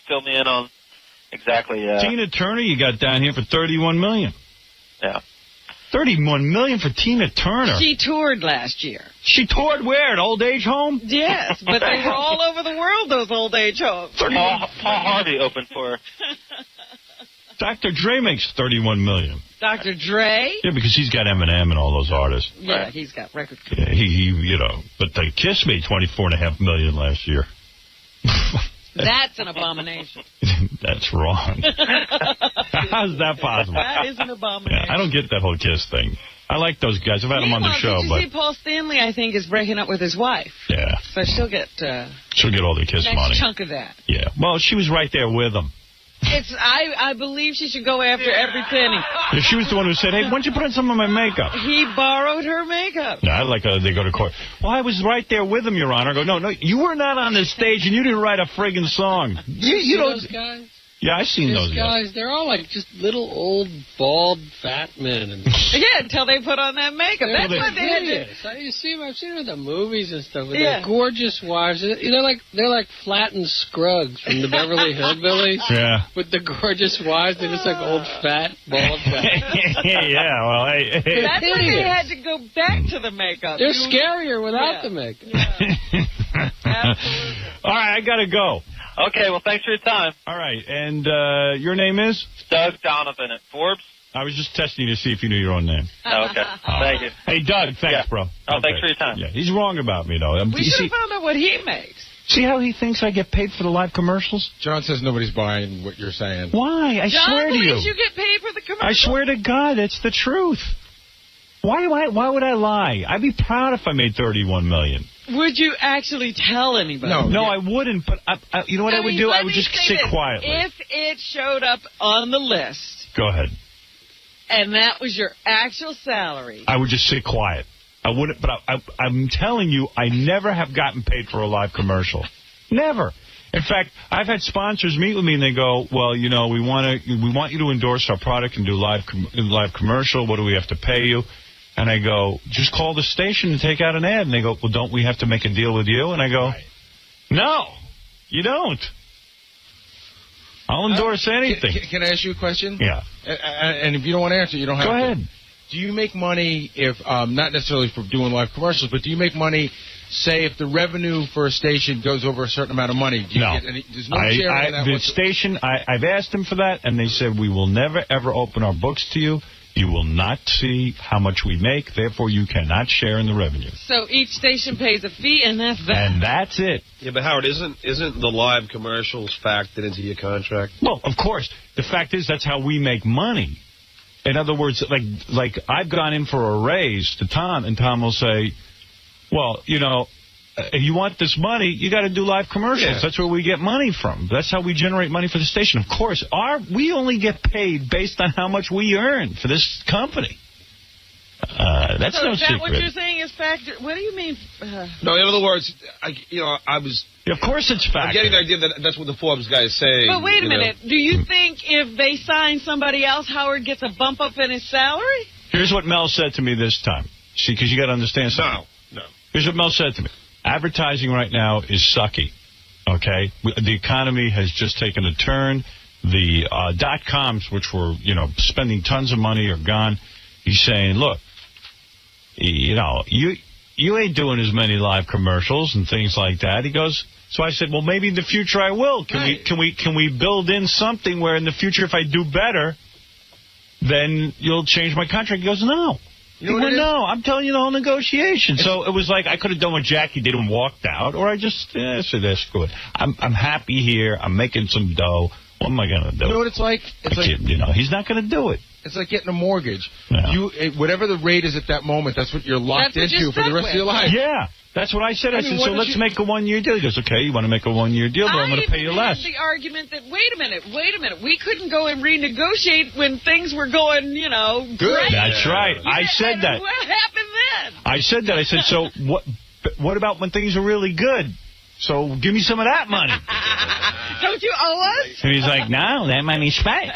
fill me in on exactly. Tina Turner, you got down here for $31 million. Yeah. $31 million for Tina Turner. She toured last year. She toured where? An old age home? Yes, but they were all over the world, those old age homes. Paul Harvey opened for her. Dr. Dre makes $31 million. Dr. Dre? Yeah, because he's got Eminem and all those artists. Yeah, he's got record. Yeah, he but the Kiss made $24.5 million last year. That's an abomination. That's wrong. How's that possible? That is an abomination. Yeah, I don't get that whole Kiss thing. I like those guys. I've had them on the show. Did you see Paul Stanley, I think, is breaking up with his wife. Yeah. So she'll get all the Kiss next money. chunk of that. Yeah. Well, she was right there with him. I believe she should go after every penny. Yeah, she was the one who said, hey, why don't you put on some of my makeup? He borrowed her makeup. Yeah, they go to court. Well, I was right there with him, Your Honor. I go, no, you were not on the stage and you didn't write a friggin' song. You know those guys? Yeah, I've seen those guys. They're all like just little old, bald, fat men. Yeah, until they put on that makeup. That's what they had to... You see them, I've seen them in the movies and stuff with their gorgeous wives. They're like flattened Scruggs from the Beverly Hillbillies. Yeah. With the gorgeous wives, they're just like old, fat, bald guys. Yeah, well, hey. That's why they had to go back to the makeup. They're scarier without the makeup. Yeah. All right, I got to go. Okay, well, thanks for your time. All right, and your name is? Doug Donovan at Forbes. I was just testing you to see if you knew your own name. Oh, okay. Thank you. Hey, Doug, thanks, bro. Oh, thanks for your time. Yeah, he's wrong about me, though. We should have found out what he makes. See how he thinks I get paid for the live commercials? John says nobody's buying what you're saying. Why? I swear to you. John believes you get paid for the commercials. I swear to God, it's the truth. Why would I lie? I'd be proud if I made $31 million. Would you actually tell anybody? No, I wouldn't. But you know what I would do? I would just sit quietly. If it showed up on the list. Go ahead. And that was your actual salary. I would just sit quiet. I wouldn't. But I'm telling you, I never have gotten paid for a live commercial. Never. In fact, I've had sponsors meet with me and they go, well, you know, we want you to endorse our product and do live commercial. What do we have to pay you? And I go, just call the station and take out an ad. And they go, well, don't we have to make a deal with you? And I go, no, you don't. I'll endorse anything. Can I ask you a question? Yeah. And if you don't want to answer, you don't have to. Go ahead. Do you make money if, not necessarily for doing live commercials, but do you make money, say, if the revenue for a station goes over a certain amount of money? Do you get any, there's no share in that? The station, I've asked them for that, and they said, we will never, ever open our books to you. You will not see how much we make, therefore you cannot share in the revenue. So each station pays a fee, and that's that. And that's it. Yeah, but Howard, isn't the live commercials factored into your contract? Well, of course. The fact is that's how we make money. In other words, like I've gone in for a raise to Tom, and Tom will say, well, you know, if you want this money, you got to do live commercials. Yeah. That's where we get money from. That's how we generate money for the station. Of course, we only get paid based on how much we earn for this company. That's no secret. So is that what you're saying is factor? What do you mean? No, in other words, I was... Of course it's factor. I'm getting the idea that that's what the Forbes guy is saying. But wait a minute. Do you think if they sign somebody else, Howard gets a bump up in his salary? Here's what Mel said to me this time. See, because you got to understand something. No. Here's what Mel said to me. Advertising right now is sucky, okay? The economy has just taken a turn. The .coms, which were, you know, spending tons of money, are gone. He's saying, look, you know, you ain't doing as many live commercials and things like that. He goes, so I said, well, maybe in the future I will. Can we build in something where in the future if I do better, then you'll change my contract? He goes, no. You know no, I'm telling you the whole negotiation. So it was like I could have done what Jackie did and walked out, or I just said, that's good. I'm happy here. I'm making some dough. What am I going to do? You know what it's like? You know, he's not going to do it. It's like getting a mortgage. No. Whatever the rate is at that moment, that's what you're locked into for the rest of your life. Yeah. That's what I said. I said, so let's make a one-year deal. He goes, okay, you want to make a one-year deal, but I'm going to pay you less. The argument that, wait a minute, we couldn't go and renegotiate when things were going, you know, good. Great. That's right. I said that. What happened then? I said that. I said, so what about when things are really good? So give me some of that money. Don't you owe us? And he's like, no, that money's spent.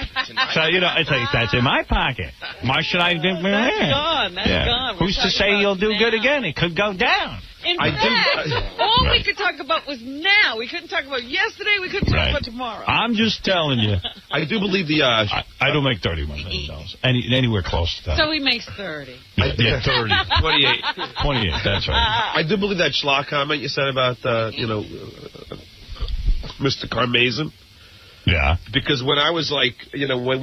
So, you know, it's like, that's in my pocket. Why should I give me That's gone. That's gone. Who's to say you'll do good again? It could go down. In fact, all we could talk about was now. We couldn't talk about yesterday. We couldn't talk about tomorrow. I'm just telling you. I do believe I don't make $31 million. Anywhere close to that. So he makes 30. Yeah, 30. 28. 28, that's right. I do believe that schlock comment you said about, Mr. Carmazin. Yeah. Because when I was like, you know, when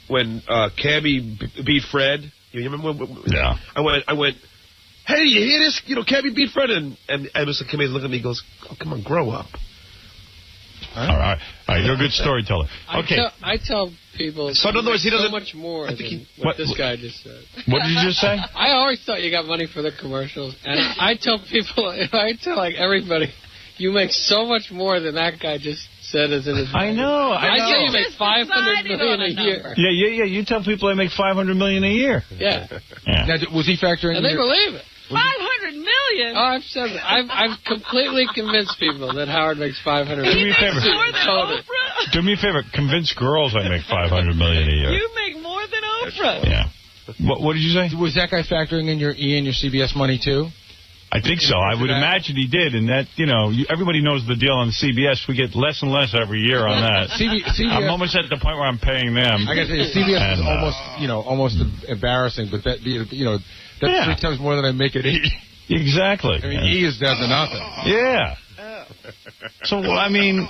𝗵𝗵 beat Fred, you remember when? Yeah. I went, hey, you hear this? You know, 𝗵𝗵 beat Fred, and Mr. 𝗵𝗵's looking at me, he goes, oh, come on, grow up. All right, you're a good storyteller. Okay. I tell people so in other words, he doesn't, so much more than what this guy just said. What did you just say? I always thought you got money for the commercials, and I tell people, I tell like everybody, you make so much more than that guy just said as in his I know. I tell you make $500 million a year. Yeah. You tell people I make $500 million a year. Yeah. Now, was he factoring? And they believe it. $500 million? Oh, I've said it. I've completely convinced people that Howard makes $500 million. Do me a favor. More than Oprah? Do me a favor. Convince girls I make $500 million a year. You make more than Oprah. Yeah. What did you say? Was that guy factoring in your E and your CBS money too? I think so. I would imagine he did, and that, you know, everybody knows the deal on CBS. We get less and less every year on that. CBS, I'm almost at the point where I'm paying them. I gotta say, CBS is almost embarrassing, but that, that's 3 times more than I make at E. Exactly. I mean, E is down to nothing. Yeah. So, I mean,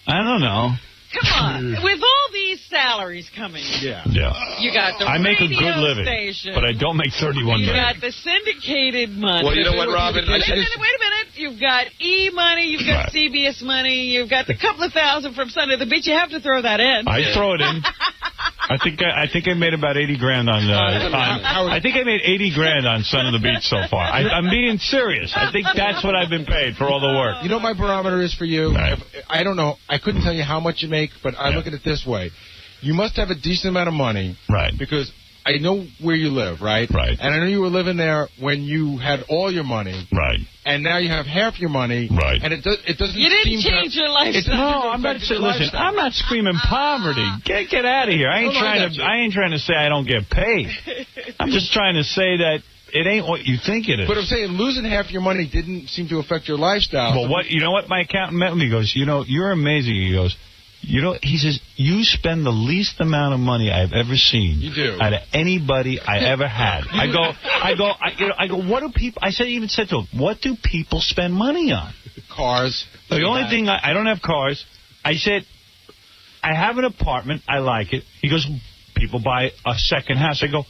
I don't know. Come on. With all these salaries coming in. Yeah. You got the I make a radio good living, station. but I don't make $31 million. You got the syndicated money. Well, you know what, Robin? Wait a minute. You've got E money. You've got CBS money. You've got the couple of thousand from Son of the Beach. You have to throw that in. I throw it in. I think I made about 80 grand on. I think I made 80 grand on Son of the Beach so far. I'm being serious. I think that's what I've been paid for all the work. You know what my barometer is for you? Right. I don't know. I couldn't tell you how much you make, but I look at it this way: you must have a decent amount of money, right? Because I know where you live, right? Right. And I know you were living there when you had all your money, right? And now you have half your money, right? And it doesn't. You didn't change your lifestyle. No, I'm not. Listen, I'm not screaming poverty. Get out of here. I ain't trying to say I don't get paid. I'm just trying to say that it ain't what you think it is. But I'm saying losing half your money didn't seem to affect your lifestyle. Well, you know what? My accountant met me. He goes, you're amazing. He goes, he says, you spend the least amount of money I've ever seen. You do. Out of anybody I ever had. I go, what do people, I even said to him, what do people spend money on? Cars. The only thing, I don't have cars. I said, I have an apartment. I like it. He goes, people buy a second house. I go,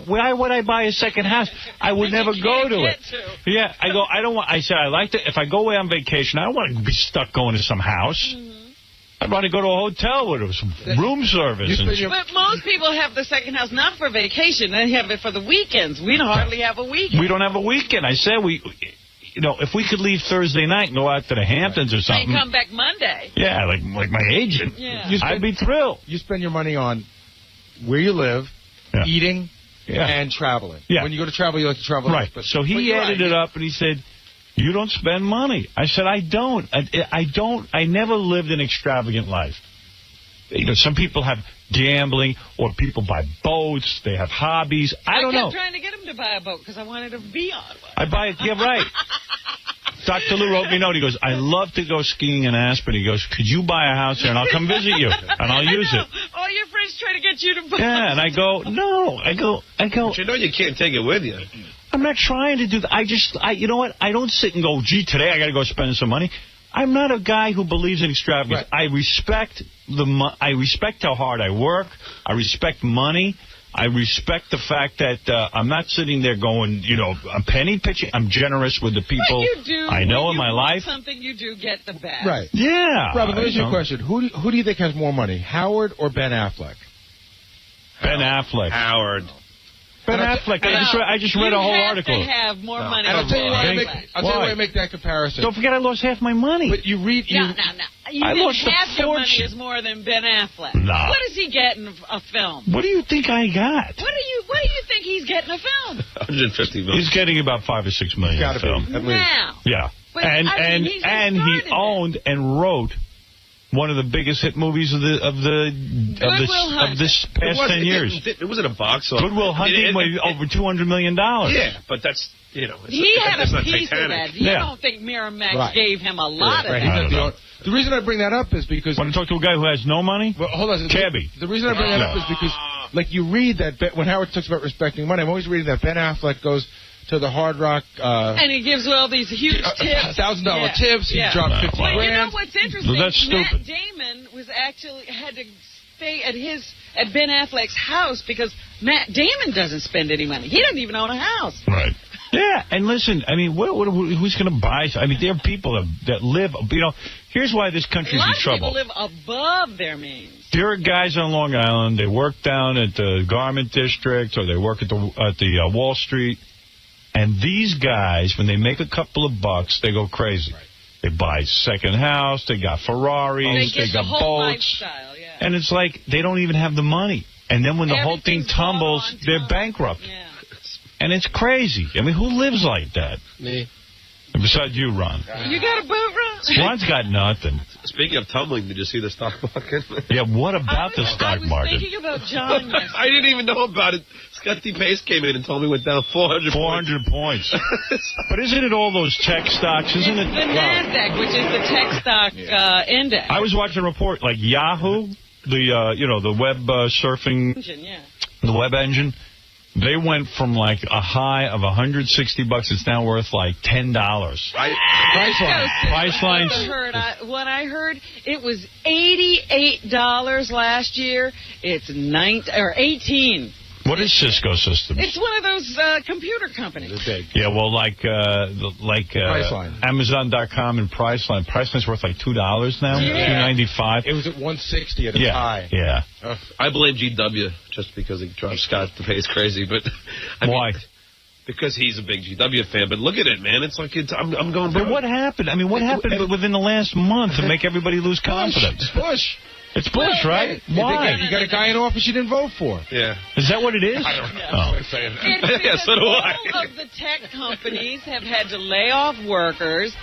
why would I buy a second house? I would never go to it. Yeah, I go, I don't want, I said, I like to, if I go away on vacation, I don't want to be stuck going to some house. I'd want to go to a hotel with some room service. But most people have the second house not for vacation. They have it for the weekends. We don't hardly have a weekend. We don't have a weekend. I said if we could leave Thursday night and go out to the Hamptons or something. And come back Monday. Yeah, like my agent. Yeah. I'd be thrilled. You spend your money on where you live, eating, and traveling. Yeah. When you go to travel, you like to travel. Right. So he added it up and he said, you don't spend money. I said, I don't. I never lived an extravagant life. Some people have gambling, or people buy boats. They have hobbies. I don't know. I kept trying to get him to buy a boat because I wanted to be on one. I buy it. Yeah, right. Dr. Lou wrote me a note. He goes, I love to go skiing in Aspen. He goes, could you buy a house here and I'll come visit you and I'll use it. All your friends try to get you to buy. Yeah, and I go, no. I go. But you know you can't take it with you. I'm not trying to do that. You know what? I don't sit and go, gee, today I got to go spend some money. I'm not a guy who believes in extravagance. Right. I respect how hard I work. I respect money. I respect the fact that I'm not sitting there going, I'm penny pitching. I'm generous with the people I know in my life. Something you do get the best. Right. Yeah. Robin, let me ask you a question. Who do you think has more money, Howard or Ben Affleck? Ben Affleck. Howard. Ben Affleck. I just read a whole article. You have more money. And I'll tell you why I make that comparison. Don't forget I lost half my money. But you read... No. I lost half your money is more than Ben Affleck. Nah. What does he get in a film? What do you think I got? What do you think he's getting a film? 150 million. He's getting about $5 or $6 million in a film. Now. Yeah. But, and he owned and wrote one of the biggest hit movies of this past 10 years. It wasn't a box office. Good Will Hunting made over $200 million. Yeah, but that's, he had a piece of that. You don't think Miramax gave him a lot of that. The reason I bring that up is because... Want to talk to a guy who has no money? Well, hold on. 𝗵𝗵. The reason I bring that up is because, like, you read that when Howard talks about respecting money, I'm always reading that Ben Affleck goes to the Hard Rock. And he gives all these huge tips. $1,000 tips. He dropped 50 grand. You know what's interesting? Well, that's stupid. Matt Damon had to stay at Ben Affleck's house because Matt Damon doesn't spend any money. He doesn't even own a house. Right. Yeah, and listen, I mean, who's going to buy? I mean, there are people that live, here's why this country's in trouble. A lot of people live above their means. There are guys on Long Island, they work down at the Garment District, or they work at the Wall Street, and these guys, when they make a couple of bucks, they go crazy. Right. They buy second house, they got Ferraris, they got boats, and it's like they don't even have the money. And then when the whole thing tumbles, they're bankrupt. Yeah. And it's crazy. I mean, who lives like that? Me. Besides you, Ron. You got a boat, Ron? Ron's got nothing. Speaking of tumbling, did you see the stock market? Yeah, what about the stock market? I was thinking about John yesterday. I didn't even know about it. 𝗦𝗲𝗿𝗍 came in and told me it went down 400 points. But isn't it all those tech stocks? Isn't it? The NASDAQ, which is the tech stock index. I was watching a report like Yahoo, the web surfing, the web engine. They went from like a high of $160. It's now worth like $10. Priceline. What I heard, it was $88 last year. It's $18. What is Cisco Systems? It's one of those computer companies. They're big. Yeah, well, like Amazon.com and Priceline. Priceline's worth like $2 now, $2.95. It was at $160 at its high. Yeah. I blame GW just because he drives Scott to pay is crazy, but why? Because he's a big GW fan. But look at it, man. It's like I'm going. But what happened? I mean, what happened within the last month to make everybody lose confidence? Bush. It's Bush, right? Why? You got a guy in office you didn't vote for. Yeah. Is that what it is? I don't know. Yeah, so do I. All of the tech companies have had to lay off workers.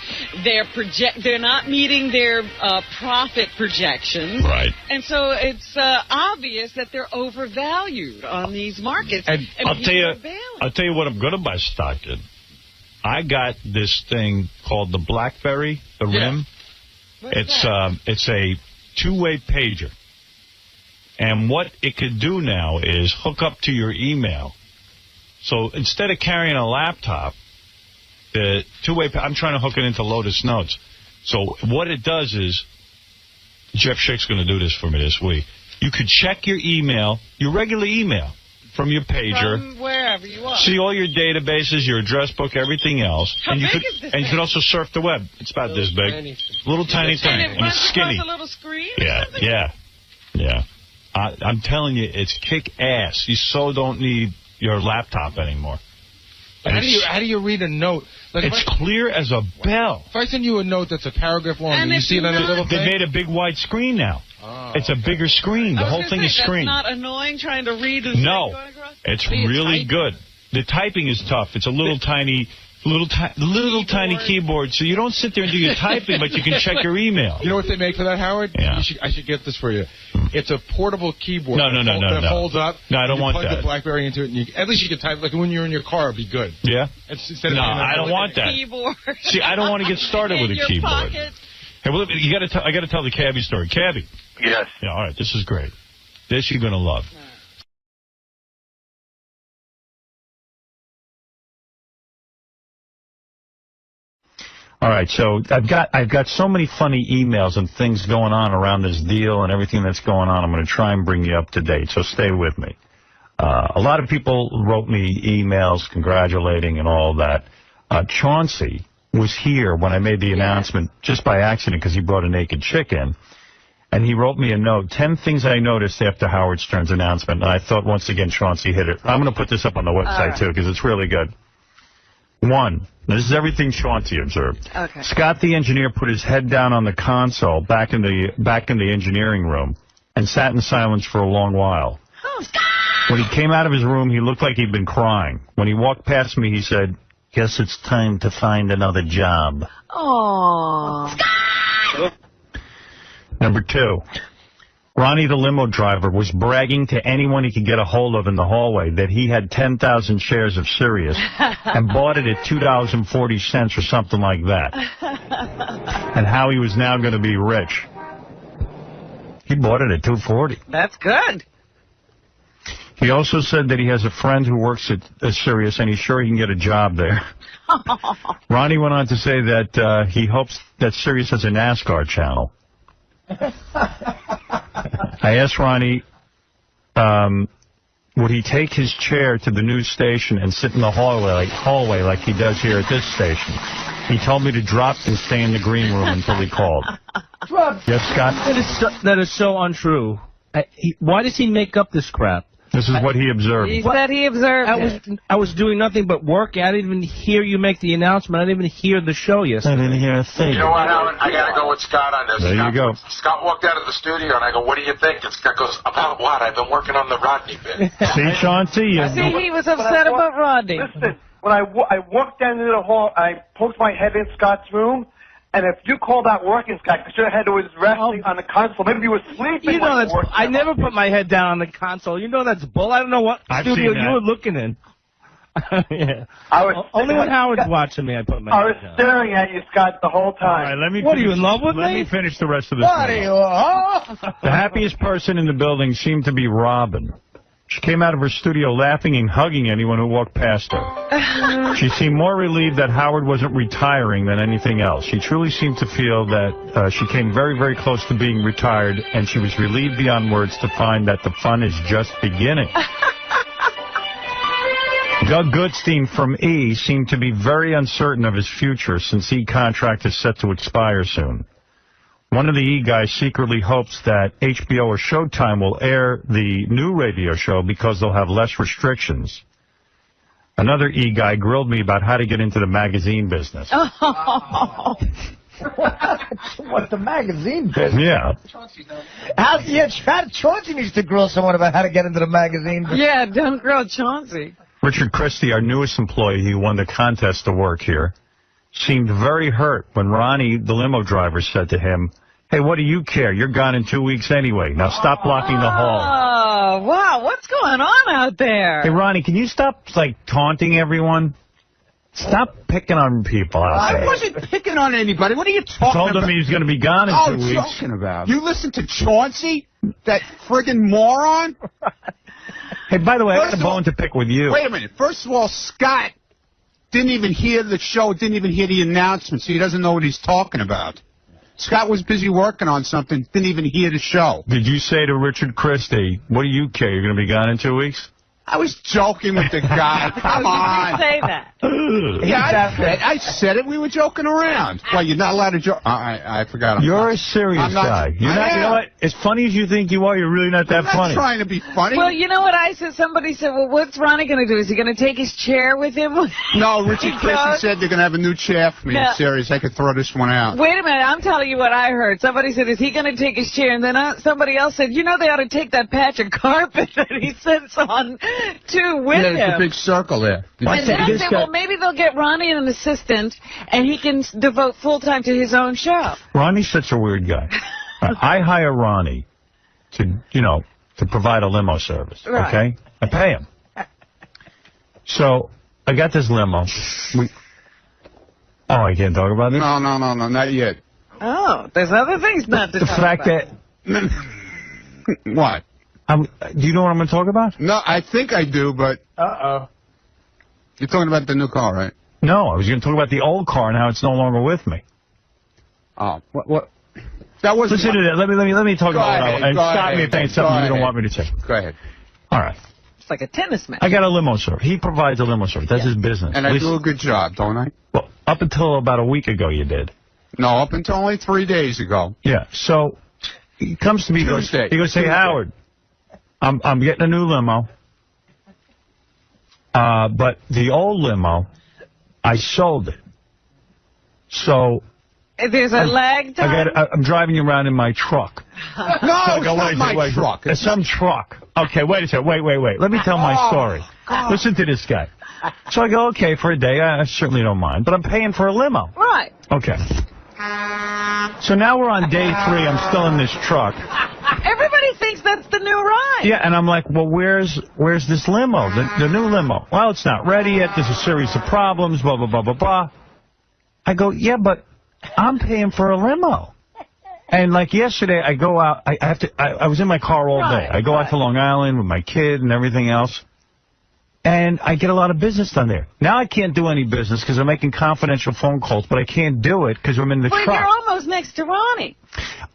They're not meeting their profit projections. Right. And so it's obvious that they're overvalued on these markets. And I'll tell you what I'm going to buy stock in. I got this thing called the BlackBerry, the RIM. It's a two-way pager. And what it could do now is hook up to your email. So instead of carrying a laptop, the two-way, I'm trying to hook it into Lotus Notes. So what it does is, Jeff Schick's going to do this for me this week. You could check your email, your regular email, from your pager. From wherever you are. See all your databases, your address book, everything else. How big is this thing? And you could also surf the web. It's about this big. Little tiny thing. And it's skinny. a little screen? Yeah. I'm telling you, it's kick-ass. You so don't need your laptop anymore. How do you read a note? Like it's clear as a bell. If I send you a note that's a paragraph long, and you see it on a little thing? They made a big wide screen now. It's a bigger screen. The whole thing is screen. That's not annoying trying to read a No, it's really good. The typing is tough. It's a little tiny keyboard, so you don't sit there and do your typing, but you can check your email. You know what they make for that, Howard? Yeah. I should get this for you. It's a portable keyboard. No. That holds up. No, I don't want that. Plug the BlackBerry into it, and at least you can type. Like when you're in your car, it'd be good. Yeah. Instead no, I don't want that. Keyboard. See, I don't want to get started with a keyboard. Pocket. Hey, well, I got to tell the cabbie story. Cabbie. Yes. Yeah. All right. This is great. This you're gonna love. All right, so I've got so many funny emails and things going on around this deal and everything that's going on. I'm going to try and bring you up to date, so stay with me. A lot of people wrote me emails congratulating and all that. Chauncey was here when I made the announcement just by accident because he brought a naked chick in. And he wrote me a note, 10 things I noticed after Howard Stern's announcement. And I thought, once again, Chauncey hit it. I'm going to put this up on the website, too, because it's really good. 1, this is everything Chauncey observed. Okay. Scott, the engineer, put his head down on the console back in the engineering room and sat in silence for a long while. Oh, Scott! When he came out of his room, he looked like he'd been crying. When he walked past me, he said, "Guess it's time to find another job." Aww. Scott! Number 2, Ronnie the limo driver was bragging to anyone he could get a hold of in the hallway that he had 10,000 shares of Sirius and bought it at $2.40 or something like that, and how he was now going to be rich. He bought it at $2.40. That's good. He also said that he has a friend who works at Sirius, and he's sure he can get a job there. Ronnie went on to say that he hopes that Sirius has a NASCAR channel. I asked Ronnie, would he take his chair to the news station and sit in the hallway like he does here at this station? He told me to drop and stay in the green room until he called. Yes, Scott? That is so untrue. Why does he make up this crap? This is what he observed. He said he observed I was doing nothing but work. I didn't even hear you make the announcement. I didn't even hear the show yesterday. I didn't hear a thing. You know what, Howard? I got to go with Scott on this. There you go. Scott walked out of the studio, and I go, what do you think? And Scott goes, about what? I've been working on the Rodney bit. See, Chauncey? See, he was upset about Rodney. Listen, when I walked down into the hall, I poked my head in Scott's room, and if you called out working, Scott, because your head was resting on the console, maybe you were sleeping. You know that's. I never put my head down on the console. You know that's bull. I don't know what studio you were looking in. Yeah. Only when Howard's watching me, I put my head down. I was staring at you, Scott, the whole time. All right, What, are you in love with me? Let me finish the rest of this. What are you? The happiest person in the building seemed to be Robin. She came out of her studio laughing and hugging anyone who walked past her. She seemed more relieved that Howard wasn't retiring than anything else. She truly seemed to feel that she came very, very close to being retired, and she was relieved beyond words to find that the fun is just beginning. Doug Goodstein from E! seemed to be very uncertain of his future since E! contract is set to expire soon. One of the E! guys secretly hopes that HBO or Showtime will air the new radio show because they'll have less restrictions. Another E! guy grilled me about how to get into the magazine business. What, the magazine business? Yeah. Chauncey needs to grill someone about how to get into the magazine business. Yeah, don't grill Chauncey. Richard Christie, our newest employee who won the contest to work here, seemed very hurt when Ronnie, the limo driver, said to him, "Hey, what do you care? You're gone in 2 weeks anyway. Now stop blocking the hall." Oh, wow. What's going on out there? Hey, Ronnie, can you stop, taunting everyone? Stop picking on people out there. I wasn't picking on anybody. What are you talking about? Told him he was going to be gone in 2 weeks. Joking about. You listen to Chauncey, that friggin' moron? Hey, by the way, I got a bone to pick with you. Wait a minute. First of all, Scott didn't even hear the show, didn't even hear the announcement, so he doesn't know what he's talking about. Scott was busy working on something, didn't even hear the show. Did you say to Richard Christie, what do you care? You're going to be gone in 2 weeks? I was joking with the guy. Come on. You say that. Yeah, I said it. We were joking around. Well, you're not allowed to joke. I forgot. You're a serious guy. You're not. You know what? As funny as you think you are, you're really not that funny. I'm not trying to be funny. Well, you know what I said? Somebody said, well, what's Ronnie going to do? Is he going to take his chair with him? No, Richard Christie said they're going to have a new chair for me in Sirius. I could throw this one out. Wait a minute. I'm telling you what I heard. Somebody said, is he going to take his chair? And then somebody else said, you know, they ought to take that patch of carpet that he sits on, too, with him. There's a big circle there. And then I said, well, maybe they'll get Ronnie an assistant, and he can devote full time to his own show. Ronnie's such a weird guy. I hire Ronnie to provide a limo service, okay? I pay him. So I got this limo. I can't talk about this? No, not yet. Oh, there's other things not to talk about. The fact that... What? Do you know what I'm going to talk about? No, I think I do, but... Uh-oh. You're talking about the new car, right? No, I was going to talk about the old car and how it's no longer with me. Oh, what? That wasn't... Listen to that. Let me talk about it. And stop me if there's something you don't want me to say. Go ahead. All right. It's like a tennis match. I got a limo service. He provides a limo service. That's his business. And I do a good job, don't I? Well, up until about a week ago you did. No, up until only 3 days ago. Yeah, so he comes to me, he goes, hey, Howard, I'm getting a new limo, but the old limo, I sold it. So... There's a lag time? I'm driving you around in my truck. No, it's not my truck. It's some truck. Okay, wait a second. Wait. Let me tell my story. Listen to this guy. So I go, okay, for a day, I certainly don't mind, but I'm paying for a limo. Right. Okay. So now we're on day 3. I'm still in this truck. Everybody thinks that's the new ride. Yeah, and I'm like, well, where's this limo, the new limo? Well, it's not ready yet. There's a series of problems, blah, blah, blah, blah, blah. I go, yeah, but I'm paying for a limo. And like yesterday, I go out. I was in my car all day. I go out to Long Island with my kid and everything else. And I get a lot of business done there. Now I can't do any business because I'm making confidential phone calls, but I can't do it because I'm in the truck. You're almost next to Ronnie.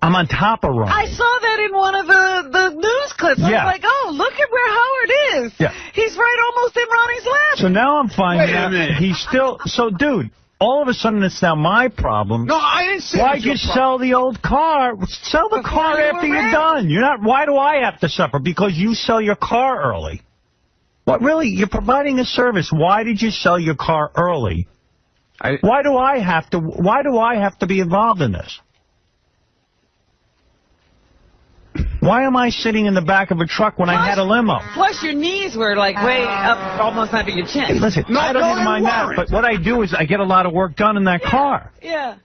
I'm on top of Ronnie. I saw that in one of the news clips. I was like, oh, look at where Howard is. Yeah. He's right almost in Ronnie's lap. So now I'm finding out he's still... So, dude, all of a sudden it's now my problem. No, I didn't say why you sell the old car? Sell the car after you're done. You're not. Why do I have to suffer? Because you sell your car early. What, really? You're providing a service. Why did you sell your car early? Why do I have to be involved in this? Why am I sitting in the back of a truck when I had a limo? Plus your knees were like way up almost under your chin. Hey, listen, I don't even mind that, but what I do is I get a lot of work done in that car. Yeah.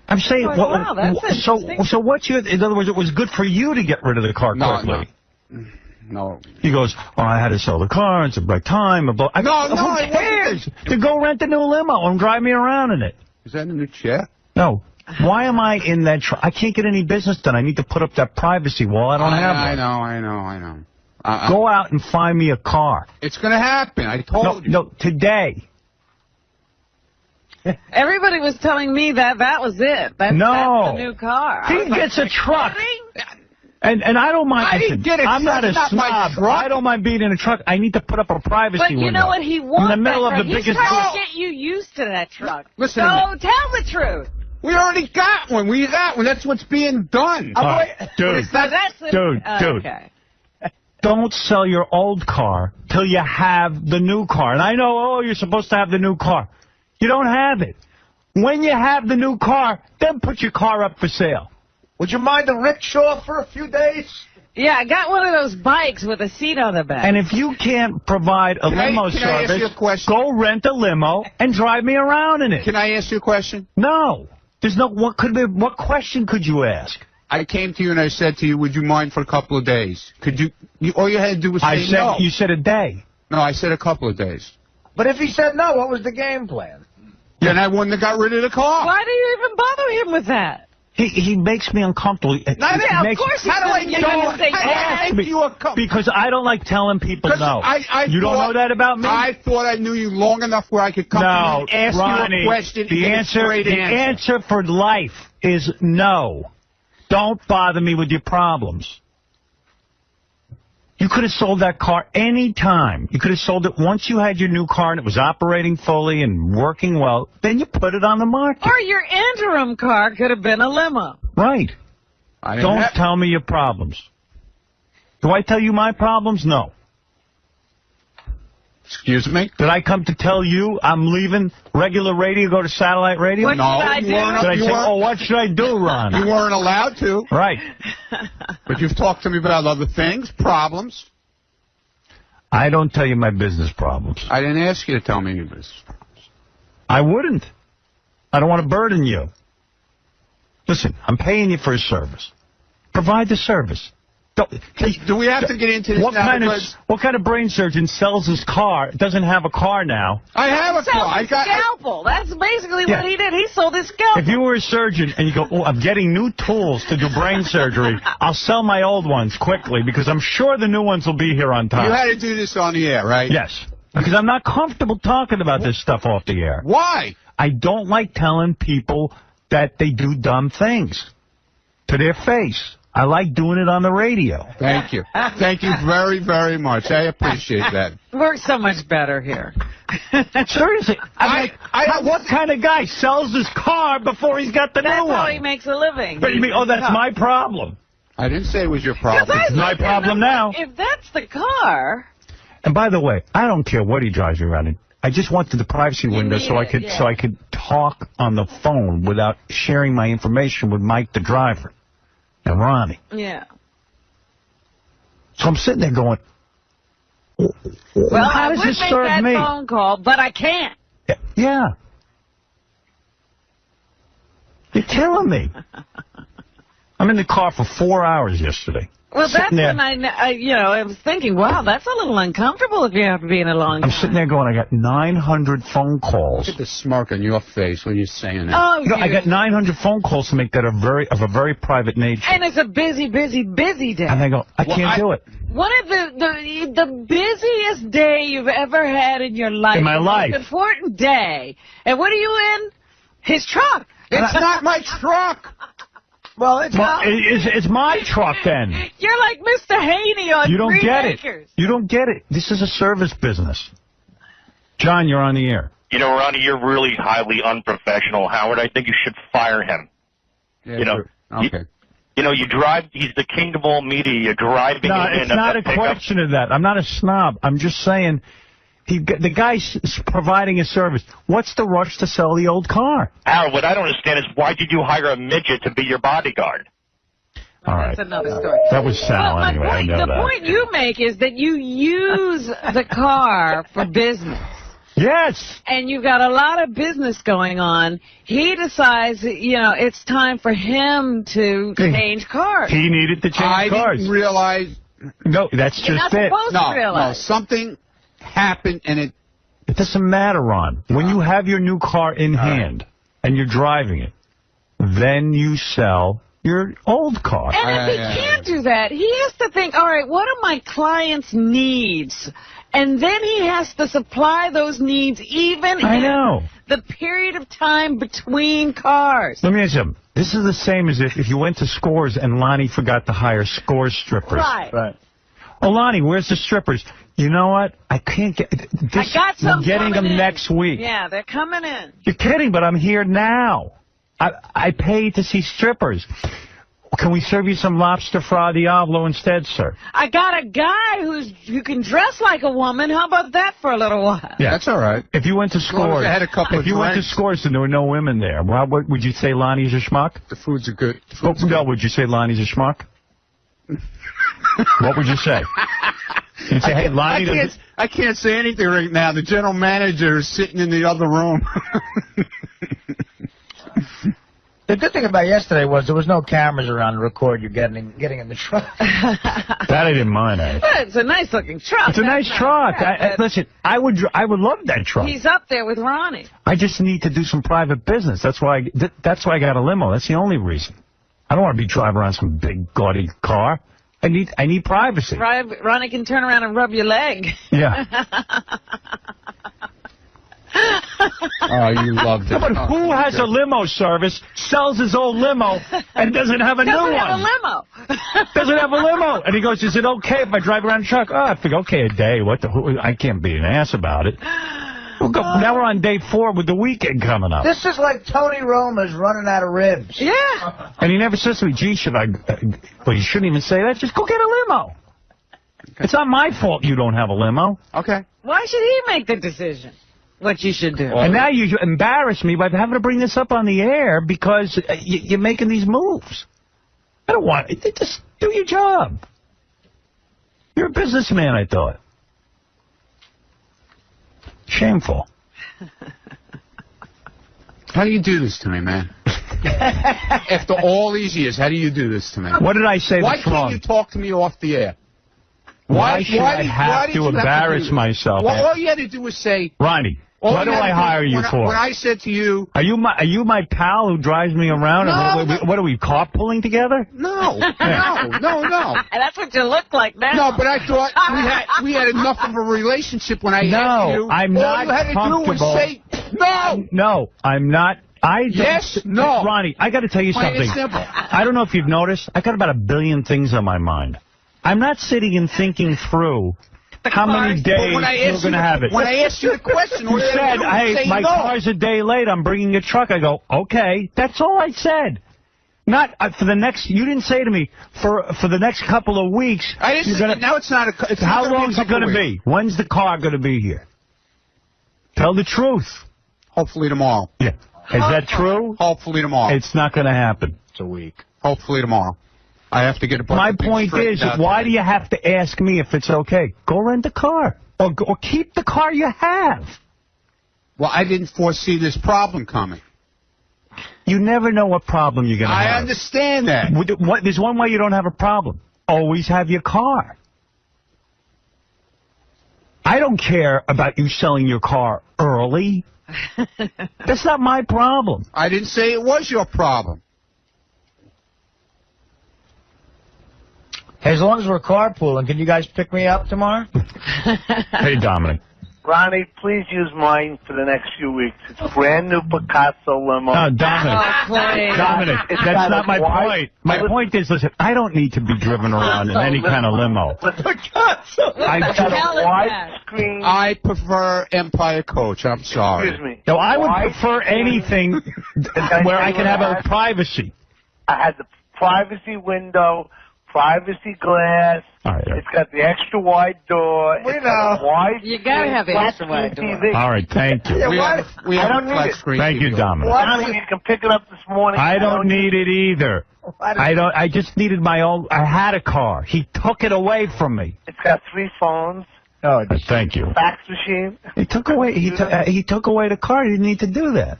I'm saying, wow, that's so what's your, in other words, it was good for you to get rid of the car quickly. No. He goes, oh, I had to sell the car, it's the right time. Who cares? To go rent a new limo and drive me around in it. Is that a new chair? No. Why am I in that truck? I can't get any business done. I need to put up that privacy wall. I don't have one. I know. Go out and find me a car. It's going to happen. I told you. No, today. Everybody was telling me that was it. That's the new car. He gets a truck. And I don't mind. I'm not a snob. I don't mind being in a truck. I need to put up a privacy window. But you know what? He wants in the middle of the biggest. He's trying to get you used to that truck. Listen. So tell the truth. We already got one. We got one. That's what's being done. Dude. Dude. Okay. Don't sell your old car till you have the new car. And I know, you're supposed to have the new car. You don't have it. When you have the new car, then put your car up for sale. Would you mind a rickshaw for a few days? Yeah, I got one of those bikes with a seat on the back. And if you can't provide a limo service, go rent a limo and drive me around in it. Can I ask you a question? No. There's no. What question could you ask? I came to you and I said to you, would you mind for a couple of days? Could you all you had to do was say no. You said a day. No, I said a couple of days. But if he said no, what was the game plan? Then I wouldn't have got rid of the car. Why do you even bother him with that? He makes me uncomfortable. Of course he's going to say yes. Because I don't like telling people no. You don't know that about me? I thought I knew you long enough where I could come to you and ask you a question. The answer for life is no. Don't bother me with your problems. You could have sold that car any time. You could have sold it once you had your new car and it was operating fully and working well. Then you put it on the market. Or your interim car could have been a limo. Right. Don't tell me your problems. Do I tell you my problems? No. Excuse me? Did I come to tell you I'm leaving regular radio, go to satellite radio? What should I do? Did I say, what should I do, Ron? You weren't allowed to. Right. But you've talked to me about other things, problems. I don't tell you my business problems. I didn't ask you to tell me your business problems. I wouldn't. I don't want to burden you. Listen, I'm paying you for a service. Provide the service. Do we have to get into this what kind of brain surgeon sells his car, doesn't have a car now? I have a car. I got scalpel. That's basically what he did. He sold his scalpel. If you were a surgeon and you go, I'm getting new tools to do brain surgery, I'll sell my old ones quickly because I'm sure the new ones will be here on time. You had to do this on the air, right? Yes. Because I'm not comfortable talking about this stuff off the air. Why? I don't like telling people that they do dumb things to their face. I like doing it on the radio. Thank you. Thank you very, very much. I appreciate that. Works so much better here. Seriously. What kind of guy sells his car before he's got the new one? That's how he makes a living. But you mean, that's my problem. I didn't say it was your problem. It's my problem now. If that's the car. And by the way, I don't care what he drives me around in. I just wanted the privacy window so I could talk on the phone without sharing my information with Mike, the driver. And Ronnie. Yeah. So I'm sitting there going, well, how does this serve me? I would make that phone call, but I can't. Yeah. You're killing me. I'm in the car for 4 hours yesterday. Well, that's when I was thinking, wow, that's a little uncomfortable if you have to be in a long time. I'm sitting there going, I got 900 phone calls. Look at the smirk on your face when you're saying that. Oh, I got 900 phone calls to make that of a very private nature. And it's a busy, busy, busy day. And I go, I can't do it. One of the busiest day you've ever had in your life. In my life. Most important day. And what are you in? His truck. It's not my truck. Well, it's my truck then. You're like Mr. Haney on You don't Green get Acres. it. You don't get it. This is a service business. John, you're on the air. You know, Ronnie, you're really highly unprofessional. Howard, I think you should fire him. Yeah, you know, okay. You drive, he's the king of all media. You're driving No, him in it's not a pickup. question of that. I'm not a snob. I'm just saying, the guy's providing a service. What's the rush to sell the old car? Howard, what I don't understand is why did you hire a midget to be your bodyguard? All right. That's another story. That was Sal anyway. I know the that. point you make is that you use the car for business. Yes. And you've got a lot of business going on. He decides that, it's time for him to change cars. He needed to change cars. I didn't realize. No, that's just You're not it. supposed to realize. No, something happened and it doesn't matter, Ron. When you have your new car in hand and you're driving it, then you sell your old car. And if he can't do that, he has to think, all right, what are my clients' needs? And then he has to supply those needs even in the period of time between cars. Let me ask you something. This is the same as if you went to Scores and Lonnie forgot to hire Scores strippers. Right. Oh, Lonnie, where's the strippers? You know what? I can't get this. I got some I'm getting them in. next week. Yeah, they're coming in. You're kidding, but I'm here now. I paid to see strippers. Can we serve you some 𝗦𝗵cie𝘄𝗿𝗍 instead, sir? I got a guy who can dress like a woman. How about that for a little while? Yeah, that's all right. If you went to Scores, I had a couple if you went to Scores and there were no women there, what would you say? Lonnie's a schmuck? The foods are good. No, would you say Lonnie's a schmuck? What would you say? You'd say, hey, Lonnie. I can't say anything right now. The general manager is sitting in the other room. The good thing about yesterday was there was no cameras around to record you getting in the truck. That I didn't mind. It's a nice-looking truck. It's a nice truck. Listen, I would love that truck. He's up there with Ronnie. I just need to do some private business. That's why I got a limo. That's the only reason. I don't want to be driving around some big, gaudy car. I need privacy. Ronnie can turn around and rub your leg. Yeah. Oh, you loved it. But who has a limo service, sells his old limo, and doesn't have a new one? Doesn't have a limo. Doesn't have a limo. And he goes, is it okay if I drive around the truck? Oh, I figure, okay, a day. I can't be an ass about it. Now we're on day 4 with the weekend coming up. This is like Tony Roma's running out of ribs. Yeah. And he never says to me, gee, should I... Well, you shouldn't even say that. Just go get a limo. Okay. It's not my fault you don't have a limo. Okay. Why should he make the decision? What you should do. And now you embarrass me by having to bring this up on the air because you're making these moves. I don't want it. Just do your job. You're a businessman, I thought. Shameful. How do you do this to me, man? After all these years, how do you do this to me? What did I say Why that's wrong? can't you talk to me off the air? Why should I have to embarrass myself? Well, all you had to do was say... Ronnie, what do I hire you for? When I said to you... Are you my pal who drives me around? No. What are we, carpooling together? No. That's what you look like now. No, but I thought we had enough of a relationship when I asked you. No, I'm not all you had to comfortable. do was say, no. No, I'm not. Yes, no. Ronnie, I got to tell you something. I don't know if you've noticed. I got about 1 billion things on my mind. I'm not sitting and thinking through how many days you're going to have it. When I asked you the question, you said, hey, my car's a day late. I'm bringing a truck. I go, okay. That's all I said. Not for the next. You didn't say to me for the next couple of weeks. I didn't say. Now it's not a. How long is it going to be? When's the car going to be here? Tell the truth. Hopefully tomorrow. Yeah. Is that true? Hopefully tomorrow. It's not going to happen. It's a week. Hopefully tomorrow. I have to get a bunch My of things point is, why do you have to ask me if it's okay? Go rent a car. Or keep the car you have. Well, I didn't foresee this problem coming. You never know what problem you're going to have. I understand that. There's one way you don't have a problem. always have your car. I don't care about you selling your car early. That's not my problem. I didn't say it was your problem. As long as we're carpooling, can you guys pick me up tomorrow? Hey, Dominic. Ronnie, please use mine for the next few weeks. It's a brand new Picasso limo. No, Dominic, that's not my point. My point is, listen, I don't need to be driven around in any kind of limo. I prefer 𝗦𝗵cie𝘄𝗿𝗱. I'm sorry. Excuse me. No, I would prefer anything where I can have a privacy. I had the privacy window, privacy glass. It's got the extra wide door. You gotta have the extra wide door. All right, thank you. I don't need it. Thank you, Dominic. Ronnie, you can pick it up this morning. I don't need it either. I just needed my own. I had a car. He took it away from me. It's got 3 phones. Oh, thank you. Fax machine. He took away. He took away the car. He didn't need to do that.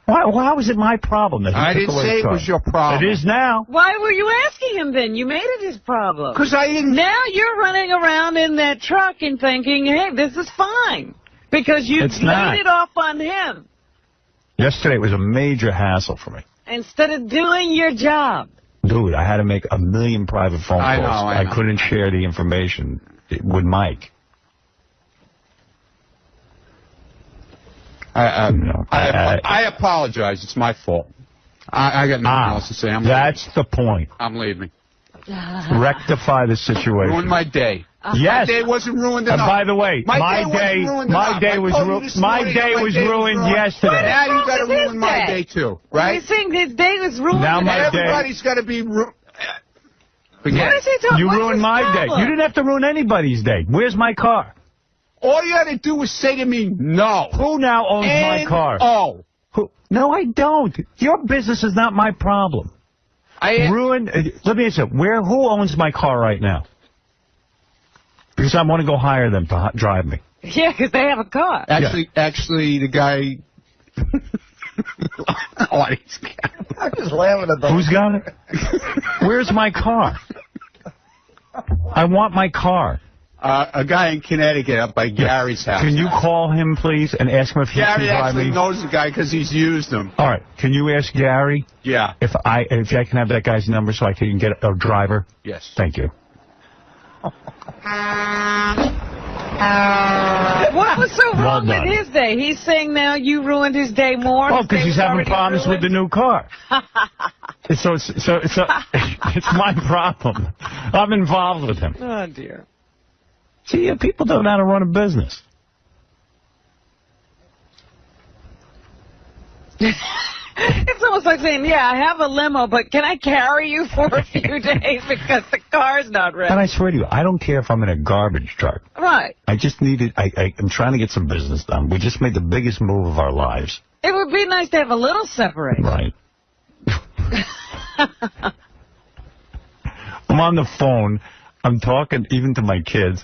Why was it my problem that he I took didn't away say the it car? was your problem. It is now. Why were you asking him then? You made it his problem. Because I didn't. Now you're running around in that truck and thinking, hey, this is fine. Because you laid it off on him. Yesterday was a major hassle for me. Instead of doing your job. Dude, I had to make 1 million private phone calls. I know. I couldn't share the information with Mike. I apologize. It's my fault. I got nothing else to say. That's the point. I'm leaving. Rectify the situation. Ruined my day. Yes. My day wasn't ruined enough. And by the way, my day was ruined yesterday. Now you got to ruin my day too, right? You're saying his day was ruined. Now my everybody's got to be ruined. You ruined my day. You didn't have to ruin anybody's day. Where's my car? All you had to do was say to me, no. Who now owns my car? Oh. No, I don't. Your business is not my problem. Let me ask you, who owns my car right now? Because I want to go hire them to drive me. Yeah, because they have a car. Actually, the guy... I'm just laughing at Who's got it? Where's my car? I want my car. A guy in Connecticut up by Gary's house. Can you call him, please, and ask him if he can drive me? Gary actually knows the guy because he's used him. All right. Can you ask Gary? Yeah. If I can have that guy's number so I can get a driver? Yes. Thank you. What was so wrong with his day? He's saying now you ruined his day more. Oh, because he's having problems with the new car. So it's my problem. I'm involved with him. Oh, dear. See, people don't know how to run a business. It's almost like saying, yeah, I have a limo, but can I carry you for a few days because the car's not ready? And I swear to you, I don't care if I'm in a garbage truck. Right. I just needed, I'm trying to get some business done. We just made the biggest move of our lives. It would be nice to have a little separation. Right. I'm on the phone. I'm talking even to my kids.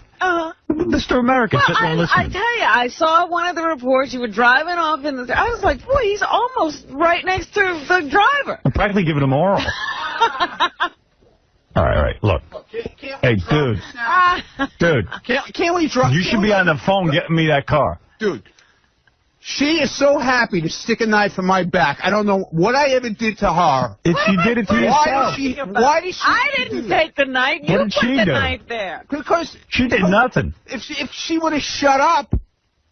Mr. America, sitting there listening. I tell you, I saw one of the reports. You were driving off in the... I was like, boy, he's almost right next to the driver. I'm practically giving him oral. All right. Look. Hey, dude. Dude. Can't we drop... You should be on the phone getting me that car. Dude. She is so happy to stick a knife in my back. I don't know what I ever did to her. If she did it to yourself. Why did she... I didn't take the knife. You put the knife there. Because... She did nothing. If she would have shut up...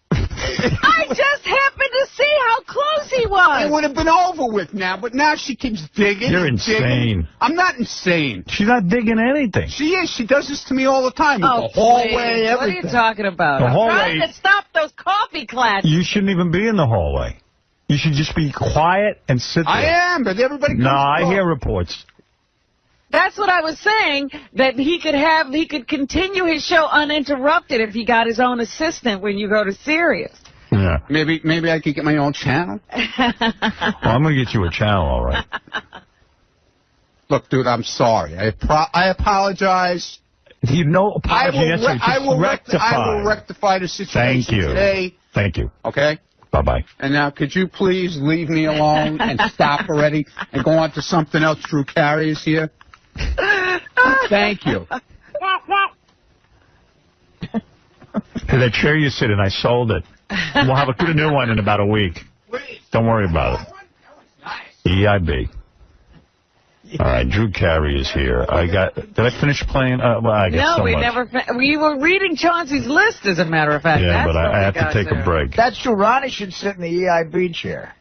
I just happened to see how close he was. It would have been over with now, but now she keeps digging. You're insane. Digging. I'm not insane. She's not digging anything. She is. She does this to me all the time. Oh, the hallway, please. everything. What are you talking about? The I'm hallway. trying to stop those coffee classes. You shouldn't even be in the hallway. You should just be quiet and sit there. I am, but everybody comes I hear reports. That's what I was saying, that he could continue his show uninterrupted if he got his own assistant when you go to Sirius. Yeah. Maybe I could get my own channel. Well, I'm going to get you a channel, all right. Look, dude, I'm sorry. I apologize. You know, apology. I will rectify the situation today. Thank you. Okay? Bye-bye. And now, could you please leave me alone and stop already and go on to something else? Drew Carey is here. Thank you. Hey, that chair you sit in, I sold it. We'll have a new one in about a week. Don't worry about it. EIB. All right, Drew Carey is here. Did I finish playing? Well, I guess no, we never. We were reading Chauncey's list, as a matter of fact. Yeah, That's but I have to take a break. That's true. Ronnie should sit in the EIB chair.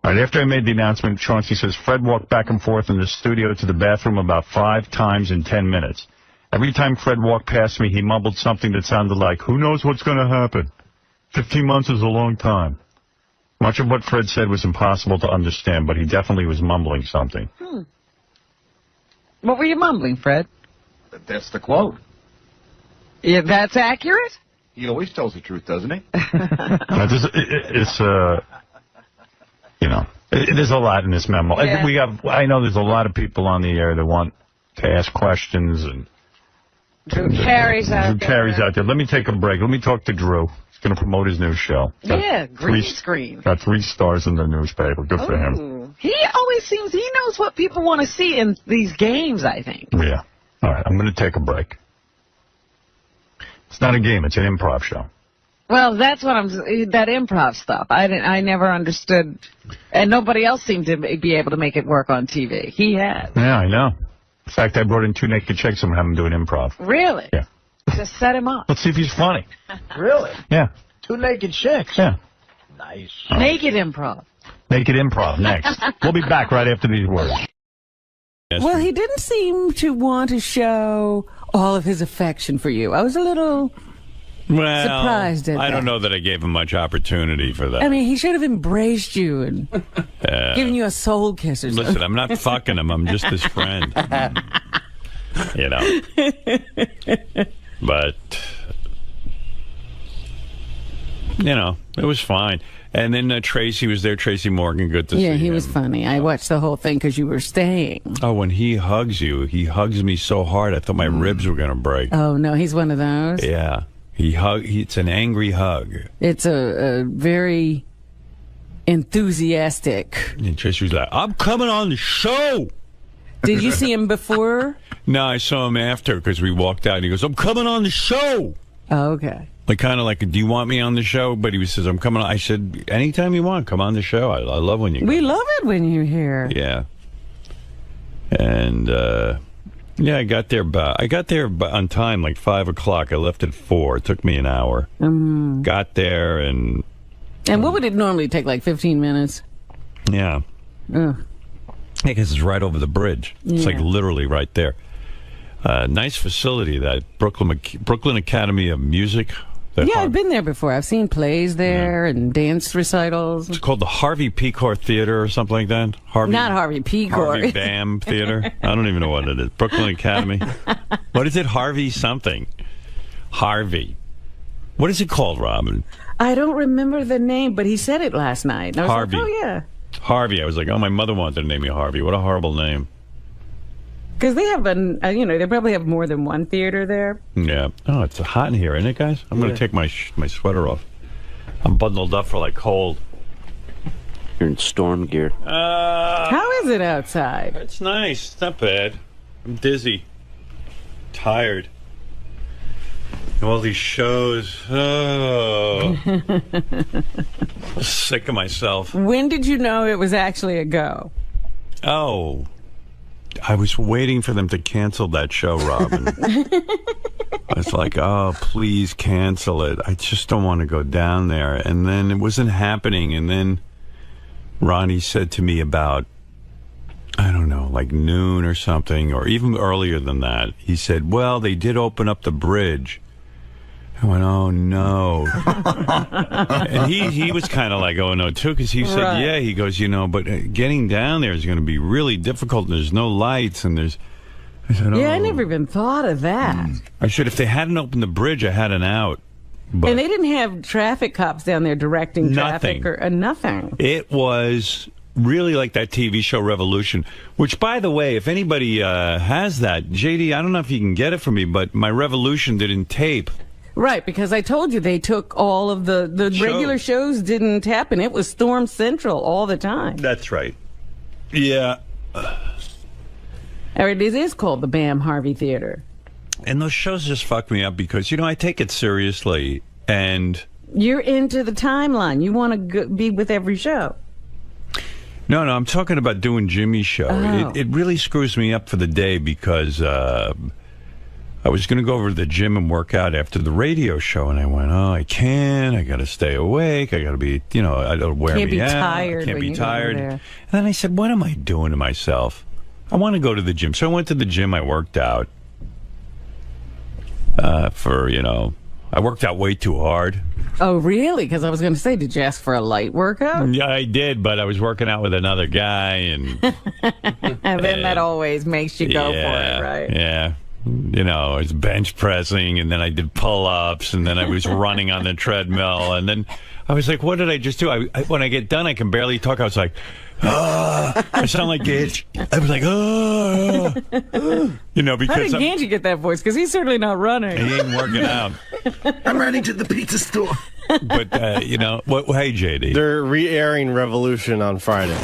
All right, after I made the announcement, Chauncey says, Fred walked back and forth in the studio to the bathroom about 5 times in 10 minutes. Every time Fred walked past me, he mumbled something that sounded like, who knows what's going to happen? 15 months is a long time. Much of what Fred said was impossible to understand, but he definitely was mumbling something. What were you mumbling, Fred? That's the quote. Yeah, that's accurate? He always tells the truth, doesn't he? There's a lot in this memo. Yeah. I know there's a lot of people on the air that want to ask questions. And Drew Carey's out there. Let me take a break. Let me talk to Drew. He's going to promote his new show. Green Screen. Got 3 stars in the newspaper. Good for him. He always seems, he knows what people want to see in these games, I think. Yeah. All right, I'm going to take a break. It's not a game. It's an improv show. Well, that's what that improv stuff. I never understood, and nobody else seemed to be able to make it work on TV. He had. Yeah, I know. In fact, I brought in 2 naked chicks and have him do an improv. Really? Yeah. Just set him up. Let's see if he's funny. Really? Yeah. 2 naked chicks? Yeah. Nice. Naked improv. Naked improv next. We'll be back right after these words. Well, he didn't seem to want to show all of his affection for you. I was a little surprised at that. I don't know that I gave him much opportunity for that. I mean, he should have embraced you and given you a soul kiss or something. Listen, I'm not fucking him. I'm just his friend. But, it was fine. And then Tracy was there, Tracy Morgan, good to see him. Yeah, he was funny. I watched the whole thing because you were staying. Oh, when he hugs you, he hugs me so hard, I thought my ribs were going to break. Oh, no, he's one of those? Yeah. It's an angry hug. It's a very enthusiastic. And Tracy was like, I'm coming on the show. Did you see him before? No, I saw him after because we walked out and he goes, I'm coming on the show. Oh, okay. Like, kind of like, do you want me on the show? But he says, I'm coming on. I said, anytime you want, come on the show. I love when you come. We love it when you're here. Yeah. And, I got there on time, like 5 o'clock. I left at 4. It took me an hour. Got there and... And what would it normally take, like 15 minutes? Yeah. Because it's right over the bridge. It's like literally right there. Nice facility, that Brooklyn Academy of Music. Yeah, I've been there before. I've seen plays there and dance recitals. It's called the 𝗻𝗵cie𝘄𝗿𝗍 Theater or something like that. Not 𝗻𝗵cie𝘄𝗿𝗍. Harvey Bam Theater. I don't even know what it is. Brooklyn Academy. What is it? Harvey something. Harvey. What is it called, Robin? I don't remember the name, but he said it last night. And I was Harvey. like, oh, yeah. Harvey. I was like, oh, my mother wanted to name me Harvey. What a horrible name. Because they have, they probably have more than one theater there. Yeah. Oh, it's hot in here, isn't it, guys? I'm going to take my sweater off. I'm bundled up for, like, cold. You're in storm gear. How is it outside? It's nice. It's not bad. I'm dizzy. Tired. All these shows. Oh. I'm sick of myself. When did you know it was actually a go? Oh. I was waiting for them to cancel that show, Robin. I was like, oh, please cancel it. I just don't want to go down there. And then it wasn't happening. And then Ronnie said to me about, I don't know, like noon or something, or even earlier than that. He said, well, they did open up the bridge. I went, oh, no. And he was kind of like, oh, no, too, because he said, right. Yeah, he goes, but getting down there is going to be really difficult, and there's no lights, and there's... I said, oh. Yeah, I never even thought of that. I said, if they hadn't opened the bridge, I had an out. But and they didn't have traffic cops down there directing traffic or nothing. It was really like that TV show Revolution, which, by the way, if anybody has that, JD, I don't know if you can get it for me, but my Revolution didn't tape. Right, because I told you they took all of the regular shows didn't happen. It was Storm Central all the time. That's right. Yeah. It is called the Bam Harvey Theater. And those shows just fuck me up because, you know, I take it seriously, and... You're into the timeline. You want to be with every show. No, I'm talking about doing Jimmy's show. Oh. It really screws me up for the day because I was going to go over to the gym and work out after the radio show, and I went, I can't. I got to stay awake. I got to be, you know, it'll wear me out. Tired. Can't be tired. And then I said, what am I doing to myself? I want to go to the gym. So I went to the gym. I worked out I worked out way too hard. Oh, really? Because I was going to say, did you ask for a light workout? Yeah, I did, but I was working out with another guy, and and then that always makes you go for it, right? Yeah. You know, I was bench pressing, and then I did pull-ups, and then I was running on the treadmill, and then I was like, what did I just do? When I get done, I can barely talk. I was like, I sound like Gage. I was like, you know, because... How did Gage get that voice? Because he's certainly not running. He ain't working out. I'm running to the pizza store. But, you know, hey, JD. They're re-airing Revolution on Friday.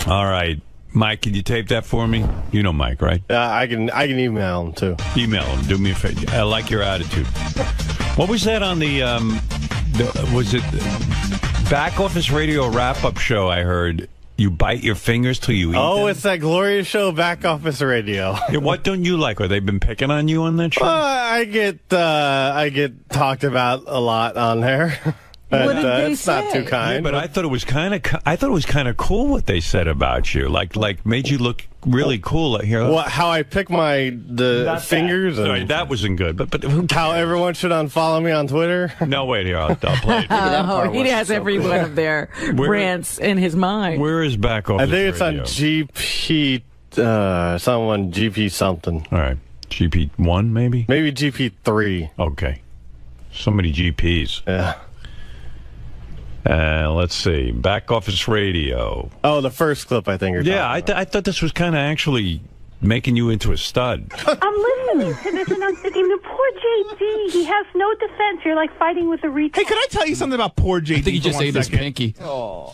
All right. Mike, can you tape that for me? You know Mike, right? I can email him, too. Email him. Do me a favor. I like your attitude. What was that on was it Back Office Radio wrap-up show I heard? You bite your fingers till you eat them? It's that glorious show, Back Office Radio. Yeah, what don't you like? Or they been picking on you on that show? I get talked about a lot on there. What did they it's say? not too kind. Yeah, but I thought it was kind of cool what they said about you. Like made you look really cool. Here, how I pick the fingers. Sorry, that wasn't good. But how everyone should unfollow me on Twitter. No, wait here. I'll play it. He has every one of their rants in his mind. Where is Back Office? I think it's Radio? on GP. GP something. All right, GP1 maybe. Maybe GP3. Okay, so many GPs. Yeah. Let's see. Back Office Radio. Oh, the first clip, I think. I thought this was kind of actually making you into a stud. I'm listening to this and I'm thinking, poor JD, he has no defense. You're like fighting with a retard. Hey, can I tell you something about poor JD? I think he just ate his pinky. Oh.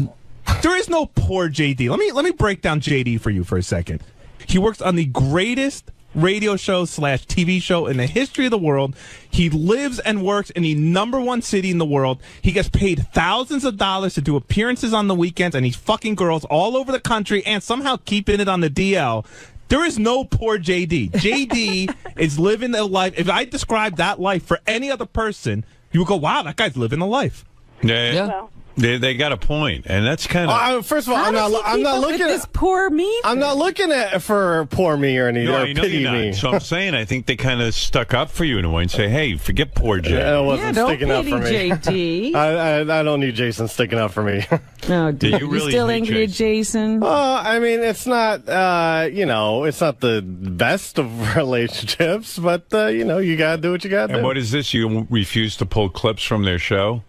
There is no poor JD. Let me break down JD for you for a second. He works on the greatest radio show / TV show in the history of the world. He lives and works in the #1 city in the world. He gets paid thousands of dollars to do appearances on the weekends, and he's fucking girls all over the country and somehow keeping it on the DL. There is no poor JD. JD is living a life. If I describe that life for any other person, you would go, wow, that guy's living a life. Yeah. Well. They got a point, and that's kind of. First of all, I'm not looking at this poor me. I'm not looking at for poor me or anything. No, or pity me. So I'm saying I think they kind of stuck up for you in a way and say, "Hey, forget poor Jay." It wasn't sticking up for me. JD. I don't need Jason sticking up for me. No, do you really still angry at Jason? I mean, it's not. It's not the best of relationships, but you gotta do what you gotta do. And what is this? You refuse to pull clips from their show?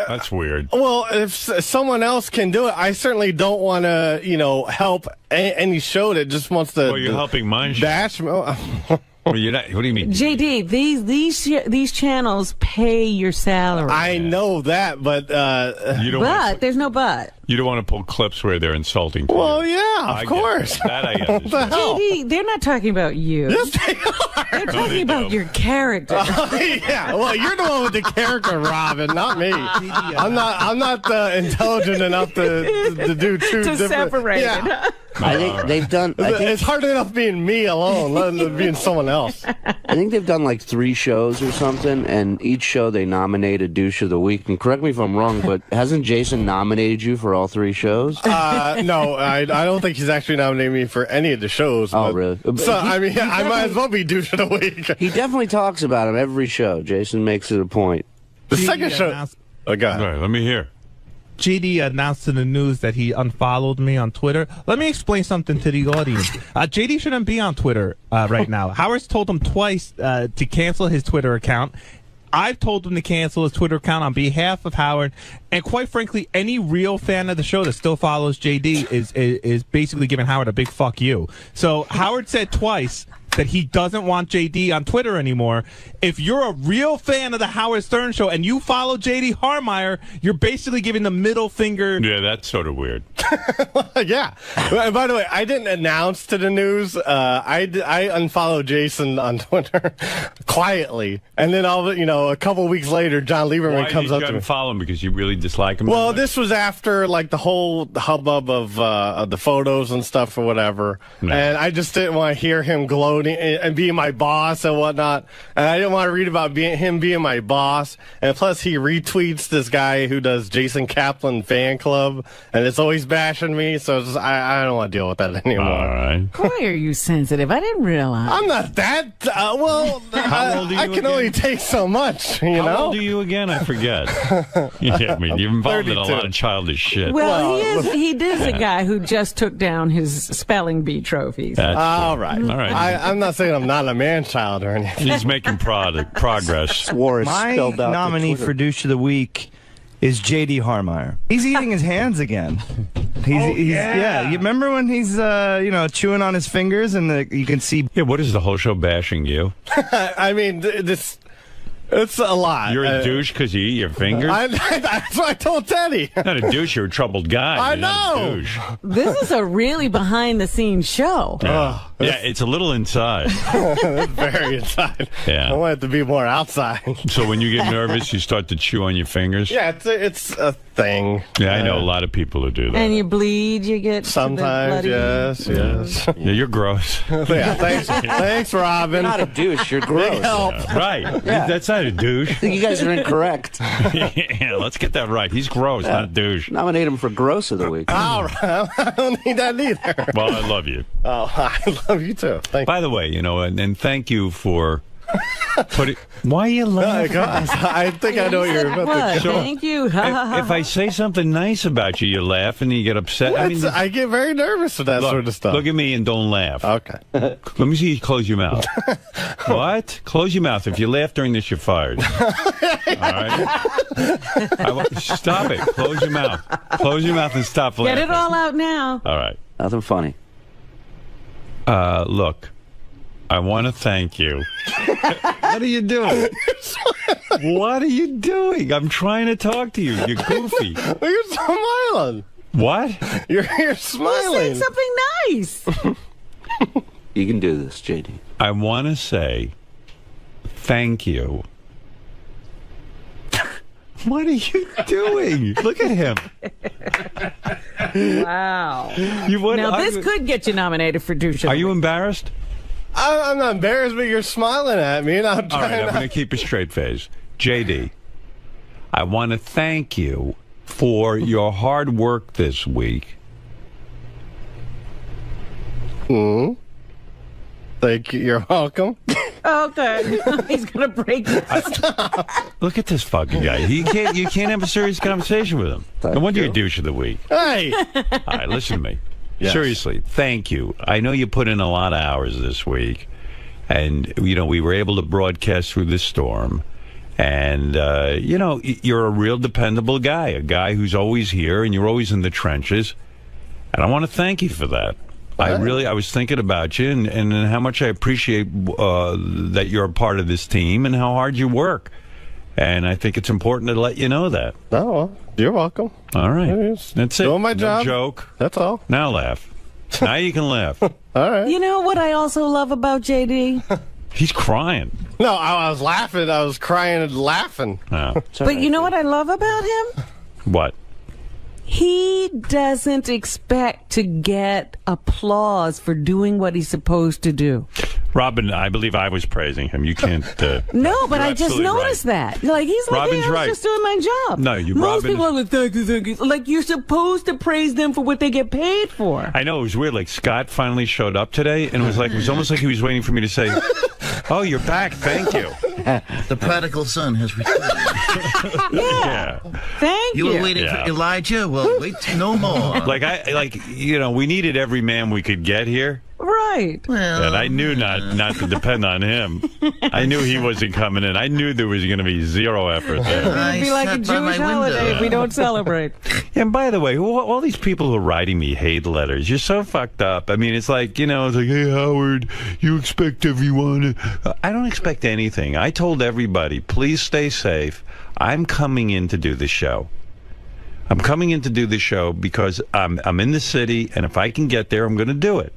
That's weird. Well, if someone else can do it, I certainly don't want to, help any show that just wants to. Well, you're helping mine. Bash. Well, you're not. What do you mean? JD, these channels pay your salary. I know that, but you don't. But there's no but. You don't want to pull clips where they're insulting. Well, yeah, of course. That I understand. JD, they're not talking about you. Yes, they are. They're talking about your character. Yeah, well, you're the one with the character, Robin, not me. I'm not intelligent enough to do two different. Separate. Yeah. I think they've done. It's hard enough being me alone, let alone being someone else. I think they've done like 3 shows or something, and each show they nominate a douche of the week. And correct me if I'm wrong, but hasn't Jason nominated you for all 3 shows? No, I don't think he's actually nominated me for any of the shows. Oh, really? So I mean, I might as well be douche of the week. He definitely talks about him every show. Jason makes it a point. The second show. Oh, God. All right, let me hear. JD announced in the news that he unfollowed me on Twitter. Let me explain something to the audience. JD shouldn't be on Twitter right now. Howard's told him twice to cancel his Twitter account. I've told him to cancel his Twitter account on behalf of Howard. And quite frankly, any real fan of the show that still follows JD is basically giving Howard a big fuck you. So Howard said twice that he doesn't want JD on Twitter anymore. If you're a real fan of the Howard Stern Show and you follow JD Harmeyer, you're basically giving the middle finger. Yeah, that's sort of weird. Yeah. By the way, I didn't announce to the news. I unfollowed Jason on Twitter quietly, and then a couple weeks later, John Lieberman comes up to me. Why did you unfollow him? Because you really dislike him? Well, this was after like the whole hubbub of the photos and stuff or whatever, and I just didn't want to hear him gloating and being my boss and whatnot, and I didn't want to read about him being my boss, and plus he retweets this guy who does Jason Kaplan fan club, and it's always bashing me, so I don't want to deal with that anymore. All right. Why are you sensitive? I didn't realize. I'm not that. Well, How old are you I can only take so much, you know? How old are you again? I forget. Yeah, I mean, you're involved in a lot of childish shit. Well, he is a guy who just took down his spelling bee trophies. All right. All right. I'm not saying I'm not a man-child or anything. He's making progress. My nominee for douche of the week is J.D. Harmeyer. He's eating his hands again. Yeah. You remember when he's chewing on his fingers and you can see. Yeah. What is the whole show bashing you? I mean, it's a lot. You're a douche because you eat your fingers? That's what I told Teddy. Not a douche, you're a troubled guy. I You're not a know. douche. This is a really behind-the-scenes show. Yeah. Yeah, it's a little inside. It's very inside. Yeah. I want it to be more outside. So when you get nervous, you start to chew on your fingers? Yeah, it's a thing. Yeah, I know a lot of people who do that. And you bleed, you get sometimes, yes. Yeah, you're gross. Yeah, thanks, Robin. You're not a douche, you're gross. Yeah, right. Yeah. That's not a douche. You guys are incorrect. Yeah, let's get that right. He's gross, not a douche. Nominate him for gross of the week. All right. I don't need that either. Well, I love you. Oh, I love you too. Thank By the way, and thank you for putting. Why are you laughing? I think I know what you're about to go. Thank you. If I say something nice about you, you laugh and you get upset. I get very nervous with that sort of stuff. Look at me and don't laugh. Okay. Let me see you close your mouth. What? Close your mouth. If you laugh during this, you're fired. All right? Stop it. Close your mouth. Close your mouth and stop laughing. Get it all out now. All right. Nothing funny. Look, I want to thank you. What are you doing? What are you doing? I'm trying to talk to you. You're goofy. You're smiling. What? You're smiling. Say something nice. You can do this, JD. I want to say thank you. What are you doing? Look at him. Wow. Now, this could get you nominated for douche. Are you embarrassed? I'm not embarrassed, but you're smiling at me. And I'm All right, I'm going to keep a straight face. JD, I want to thank you for your hard work this week. Thank you. You're welcome. Okay. He's going to break this. Look at this fucking guy. You can't have a serious conversation with him. No wonder you're douche of the week. Hey. All right, listen to me. Yes. Seriously, thank you. I know you put in a lot of hours this week, and we were able to broadcast through the storm. And you're a real dependable guy, a guy who's always here, and you're always in the trenches. And I want to thank you for that. I was thinking about you and how much I appreciate that you're a part of this team and how hard you work. And I think it's important to let you know that. Oh, well, you're welcome. All right. That's it. Doing my job. No joke. That's all. Now laugh. Now you can laugh. All right. You know what I also love about JD? He's crying. No, I was laughing. I was crying and laughing. Oh. But you know what I love about him? What? He doesn't expect to get applause for doing what he's supposed to do. Robin, I believe I was praising him. You can't. No, but I just noticed that. Like, he's like, Robin's I was right. just doing my job. No, Most people are like, thank you. Like, you're supposed to praise them for what they get paid for. I know, it was weird. Like, Scott finally showed up today, and it was almost like he was waiting for me to say, oh, you're back. Thank you. The prodigal son has returned. Yeah. Thank you. You were waiting for Elijah? Well, wait no more. We needed every man we could get here. Right. Well, and I knew not to depend on him. I knew he wasn't coming in. I knew there was going to be zero effort there. It'd be like a Jewish holiday if we don't celebrate. And by the way, all these people who are writing me hate letters, you're so fucked up. I mean, it's like, you know, it's like, hey, Howard, you expect everyone to... I don't expect anything. I told everybody, please stay safe. I'm coming in to do the show. I'm coming in to do the show because I'm in the city, and if I can get there, I'm going to do it.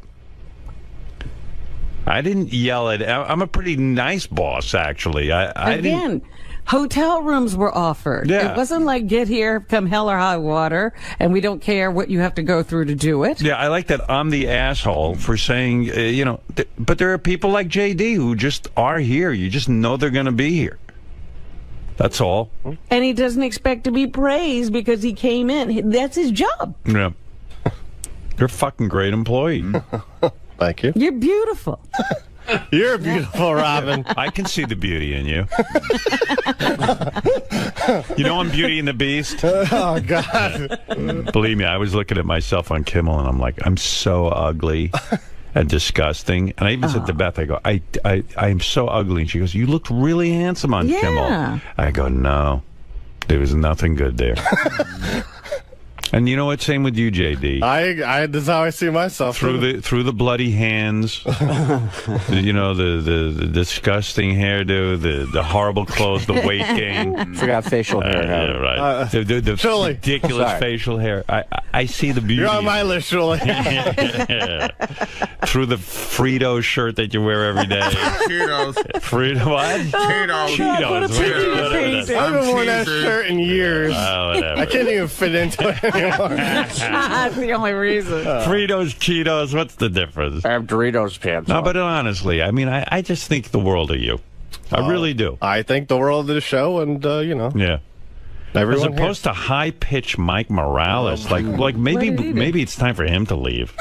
I didn't yell at... I'm a pretty nice boss, actually. Again, hotel rooms were offered. Yeah. It wasn't like get here, come hell or high water, and we don't care what you have to go through to do it. Yeah, I like that I'm the asshole for saying, you know... but there are people like JD who just are here. You just know they're going to be here. That's all. And he doesn't expect to be praised because he came in. That's his job. Yeah. You're a fucking great employee. Thank you. You're beautiful. You're beautiful, Robin. I can see the beauty in you. You know I'm Beauty and the Beast? Oh, God. Believe me, I was looking at myself on Kimmel, and I'm like, I'm so ugly and disgusting. And I even said to Beth, I go, I'm so ugly. And she goes, you looked really handsome on Kimmel. I go, no, there was nothing good there. And you know what? Same with you, JD. This is how I see myself. Through the bloody hands, you know, the disgusting hairdo, the horrible clothes, the weight gain. Forgot facial hair. Yeah, right. The ridiculous facial hair. I see the beauty. You're on my list, Julie. Through the Frito shirt that you wear every day. Cheetos. Frito what? Cheetos. I haven't worn that shirt in years. I can't even fit into it anymore. That's the only reason. Fritos, Cheetos, what's the difference? I have Doritos pants. No, but honestly, I mean, I just think the world of you. I really do. I think the world of the show, and, you know. Yeah. Everyone as opposed to high-pitched Mike Morales, like maybe it's time for him to leave.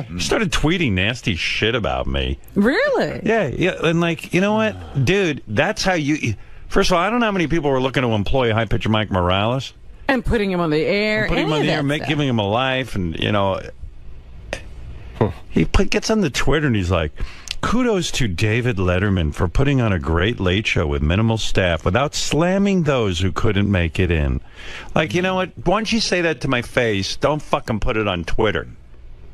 He started tweeting nasty shit about me. Really? Yeah, and like, you know what, dude? That's how you. First of all, I don't know how many people were looking to employ high-pitched Mike Morales and putting him on the air, putting him on the air, giving him a life, and you know, he gets on the Twitter and he's like, kudos to David Letterman for putting on a great late show with minimal staff without slamming those who couldn't make it in. Like, you know what? Why don't you say that to my face? Don't fucking put it on Twitter.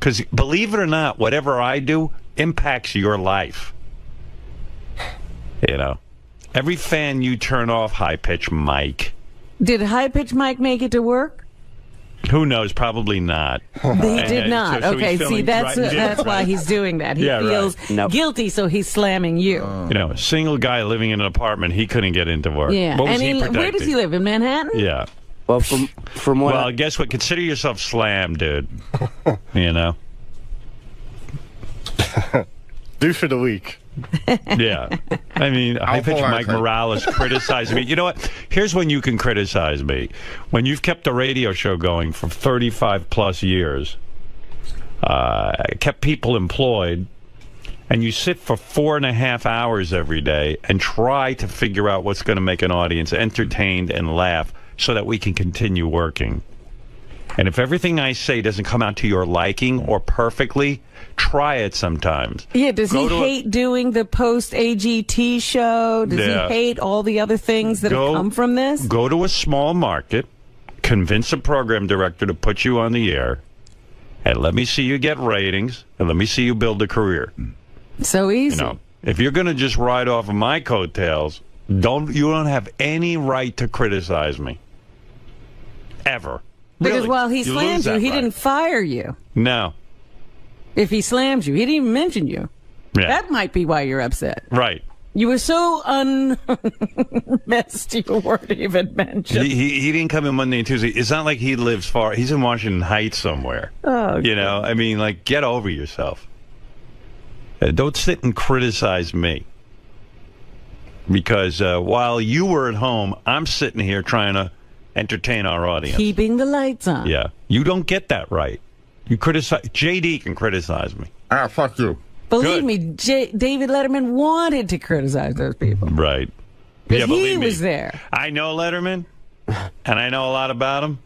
Because believe it or not, whatever I do impacts your life. You know? Every fan you turn off, high-pitch Mike. Did high-pitch Mike make it to work? Who knows? Probably not. He did not. Okay, see, that's why he's doing that. He feels guilty, so he's slamming you. You know, a single guy living in an apartment, he couldn't get into work. Yeah. What was he protecting? Where does he live? In Manhattan? Yeah. Well, from what... Well, guess what? Consider yourself slammed, dude. You know? Douche of the week. Yeah. I mean, high-pitched Mike Morales criticized me. You know what? Here's when you can criticize me. When you've kept a radio show going for 35-plus years, kept people employed, and you sit for 4.5 hours every day and try to figure out what's going to make an audience entertained and laugh so that we can continue working. And if everything I say doesn't come out to your liking or perfectly, try it sometimes. Yeah, does he hate doing the post-AGT show? Does he hate all the other things that have come from this? Go to a small market, convince a program director to put you on the air, and let me see you get ratings, and let me see you build a career. So easy. You know, if you're going to just ride off of my coattails, you don't have any right to criticize me. Ever. Because really, while he slammed you, he didn't fire you. No. If he slammed you, he didn't even mention you. Yeah. That might be why you're upset. Right. You were so unmessed you weren't even mentioned. He didn't come in Monday and Tuesday. It's not like he lives far. He's in Washington Heights somewhere. Oh, you know, I mean, like, get over yourself. Don't sit and criticize me. Because while you were at home, I'm sitting here trying to entertain our audience. Keeping the lights on. Yeah. You don't get that right. You criticize. JD can criticize me. Ah, fuck you. Believe me, David Letterman wanted to criticize those people. Right. Because he was there. I know Letterman, and I know a lot about him.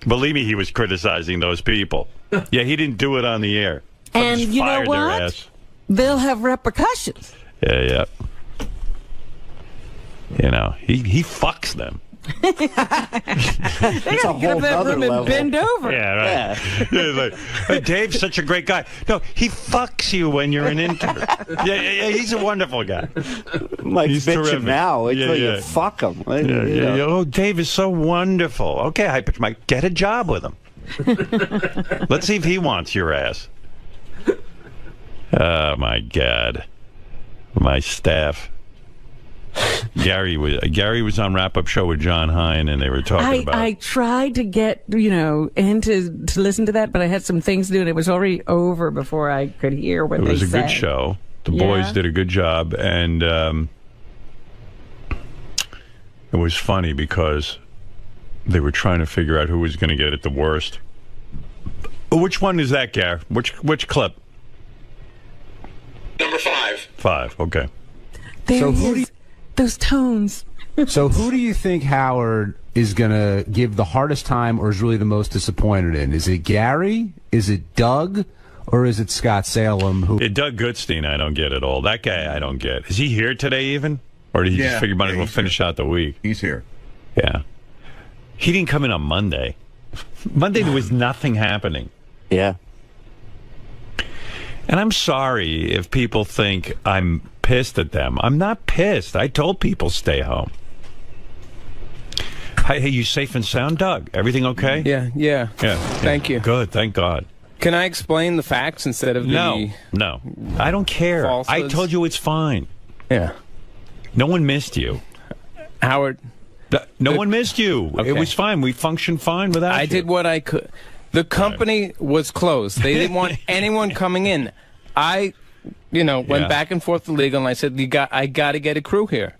Believe me, he was criticizing those people. Yeah, he didn't do it on the air. And you know what? They'll have repercussions. Yeah. You know, he fucks them. They got to get up that room and bend over. Yeah, right. Yeah. Like, Dave's such a great guy. No, he fucks you when you're an intern. Yeah, he's a wonderful guy. Like, he's bitching terrific. now. Wait till you fuck him. Oh, Dave is so wonderful. Okay, High Pitch Mike, get a job with him. Let's see if he wants your ass. Oh, my God. My staff. Gary was on Wrap-Up Show with John Hine, and they were talking about... I tried to get, in to listen to that, but I had some things to do, and it was already over before I could hear what they said. It was a good show. The boys did a good job, and it was funny because they were trying to figure out who was going to get it the worst. Which one is that, Gar? Which clip? Number 5. 5, okay. There he is. Those tones. So who do you think Howard is going to give the hardest time or is really the most disappointed in? Is it Gary? Is it Doug? Or is it Scott Salem? Doug Goodstein, I don't get at all. That guy, I don't get. Is he here today even? Or did he just figure might as well finish out the week? He's here. Yeah. He didn't come in on Monday. Monday there was nothing happening. Yeah. And I'm sorry if people think I'm pissed at them. I'm not pissed. I told people stay home. Hey, you safe and sound, Doug? Everything okay? Yeah. Thank you. Good, thank God. Can I explain the facts instead of No. I don't care. falsehoods? I told you it's fine. Yeah. No one missed you. Howard. No one missed you. Okay. It was fine. We functioned fine without you. I did what I could. The company was closed. They didn't want anyone coming in. I, went back and forth with the legal, and I said, I got to get a crew here.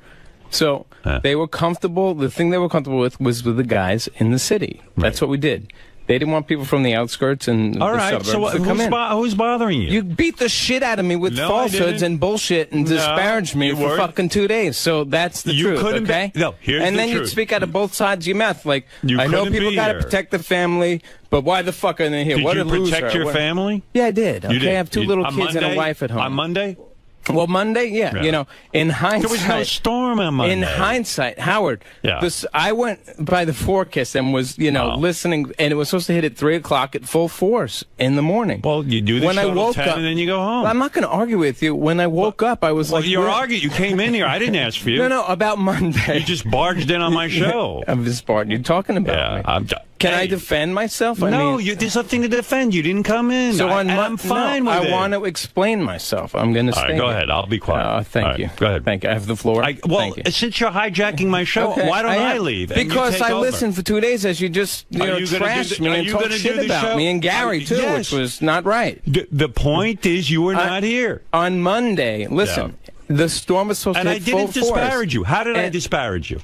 So they were comfortable. The thing they were comfortable with was with the guys in the city. That's what we did. They didn't want people from the outskirts and the suburbs to come in. Who's bothering you? You beat the shit out of me with falsehoods and bullshit and disparaged me for fucking 2 days. So that's the truth, okay? Here's and the then truth. you'd speak out of both sides of your mouth. Like, I know people got to protect the family, but why the fuck are they here? Did what you a loser. protect your family? Yeah, I did. Okay, You did. I have 2 little kids and a wife at home. On Monday? Well, Monday, yeah. In hindsight, there was no storm on Monday. In hindsight, Howard, I went by the forecast and was, listening, and it was supposed to hit at 3 o'clock at full force in the morning. Well, you do the when show I woke till 10 up, and then you go home. I'm not going to argue with you. When I woke up, I was like, you're arguing. You came in here. I didn't ask for you. No, about Monday. You just barged in on my show. I'm just barged. You're talking about me. Can I defend myself? There's nothing to defend. You didn't come in. So I'm fine with it. I want to explain myself. I'm going to stay. All right, go ahead. I'll be quiet. Thank you. Go ahead. Thank you. I have the floor. Well, since you're hijacking my show, why don't I leave? Because I listened for 2 days as you just trashed me and talked shit about me and Gary, too, which was not right. The point is you were not here. On Monday, listen, the storm was supposed to hit full force. And I didn't disparage you. How did I disparage you?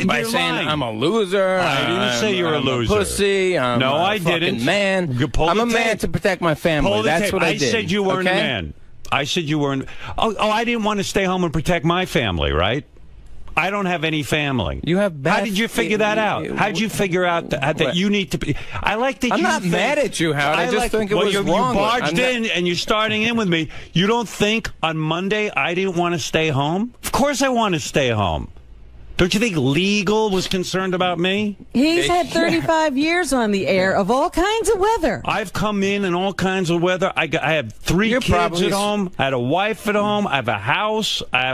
By saying I'm a loser. I didn't say you're a loser. I'm a pussy. I'm a fucking man. I'm a man to protect my family. That's what I did. I said you weren't a man. I said you weren't. Oh, I didn't want to stay home and protect my family, right? I don't have any family. You have bad. How did you figure that out? How did you figure out that you need to be? I like that. I'm not mad at you, Howard. I just think it was wrong. You barged in and you're starting in with me. You don't think on Monday I didn't want to stay home? Of course I want to stay home. Don't you think legal was concerned about me? He's had 35 years on the air of all kinds of weather. I've come in all kinds of weather. I have 3 kids at home. I had a wife at home. I have a house. I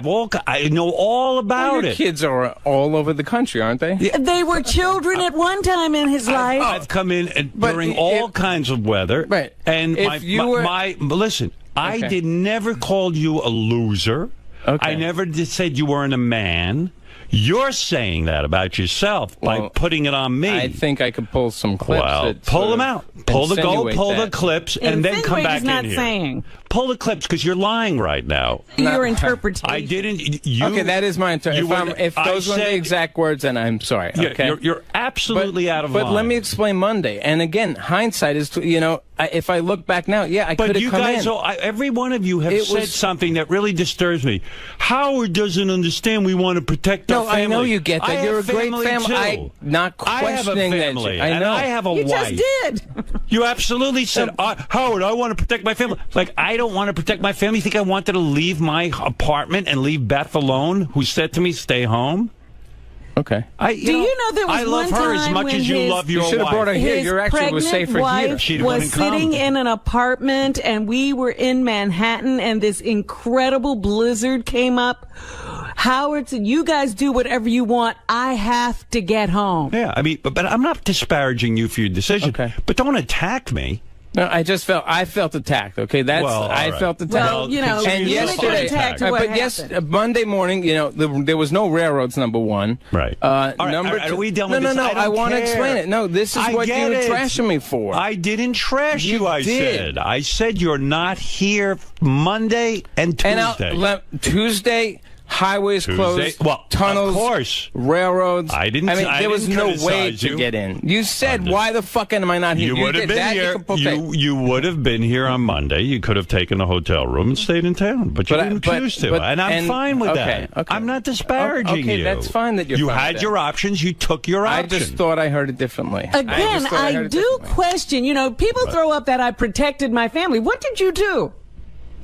know all about it. Your kids are all over the country, aren't they? Yeah. They were children at one time in his life. I've come in during all kinds of weather. Right. And listen, I never called you a loser. Okay. I never said you weren't a man. You're saying that about yourself by putting it on me. I think I could pull some clips. Well, pull them out. Pull the clips, and then come back in here. Saying. Pull the clips, because you're lying right now. Your interpretation. I didn't. Okay, that is my interpretation. If those weren't the exact words, then I'm sorry. Okay, you're absolutely out of line. But let me explain Monday. And again, hindsight is, if I look back now, I could have come in. But you guys, every one of you have said something that really disturbs me. Howard doesn't understand we want to protect our family. I know you get that. You're a great family. I'm not questioning that. I know. I have a wife. You just did. You absolutely said, Howard, I want to protect my family. Like, I don't want to protect my family. You think I wanted to leave my apartment and leave Beth alone, who said to me, stay home? Okay. Do you know there was I love one her as time much when as you his- love your You should have brought her here. His Your exit was safer pregnant here. wife was sitting in an apartment, and we were in Manhattan, and this incredible blizzard came up. Howard said, "You guys do whatever you want. I have to get home." Yeah, I mean, but I'm not disparaging you for your decision. Okay. But don't attack me. No, I felt attacked. Okay, I felt attacked. Well, you know, and yesterday, Monday morning, you know, there was no railroads. Number one, right? Number two, are we done with this? No. I want to explain it. No, this is what you're trashing me for. I didn't trash you. I said you're not here Monday and Tuesday. And Tuesday. Highways closed, tunnels, of course. Railroads. I didn't. There was no way you. to get in. You said, "Why the fuck am I not here?" You would have been here. You would have been here on Monday. You could have taken a hotel room and stayed in town, but you didn't choose to. And I'm fine with that. Okay. I'm not disparaging you. Okay, that's fine that you're. You fine had with your options. You took your option. I just thought I heard it differently. Again, I do question. You know, people throw up that I protected my family. What did you do?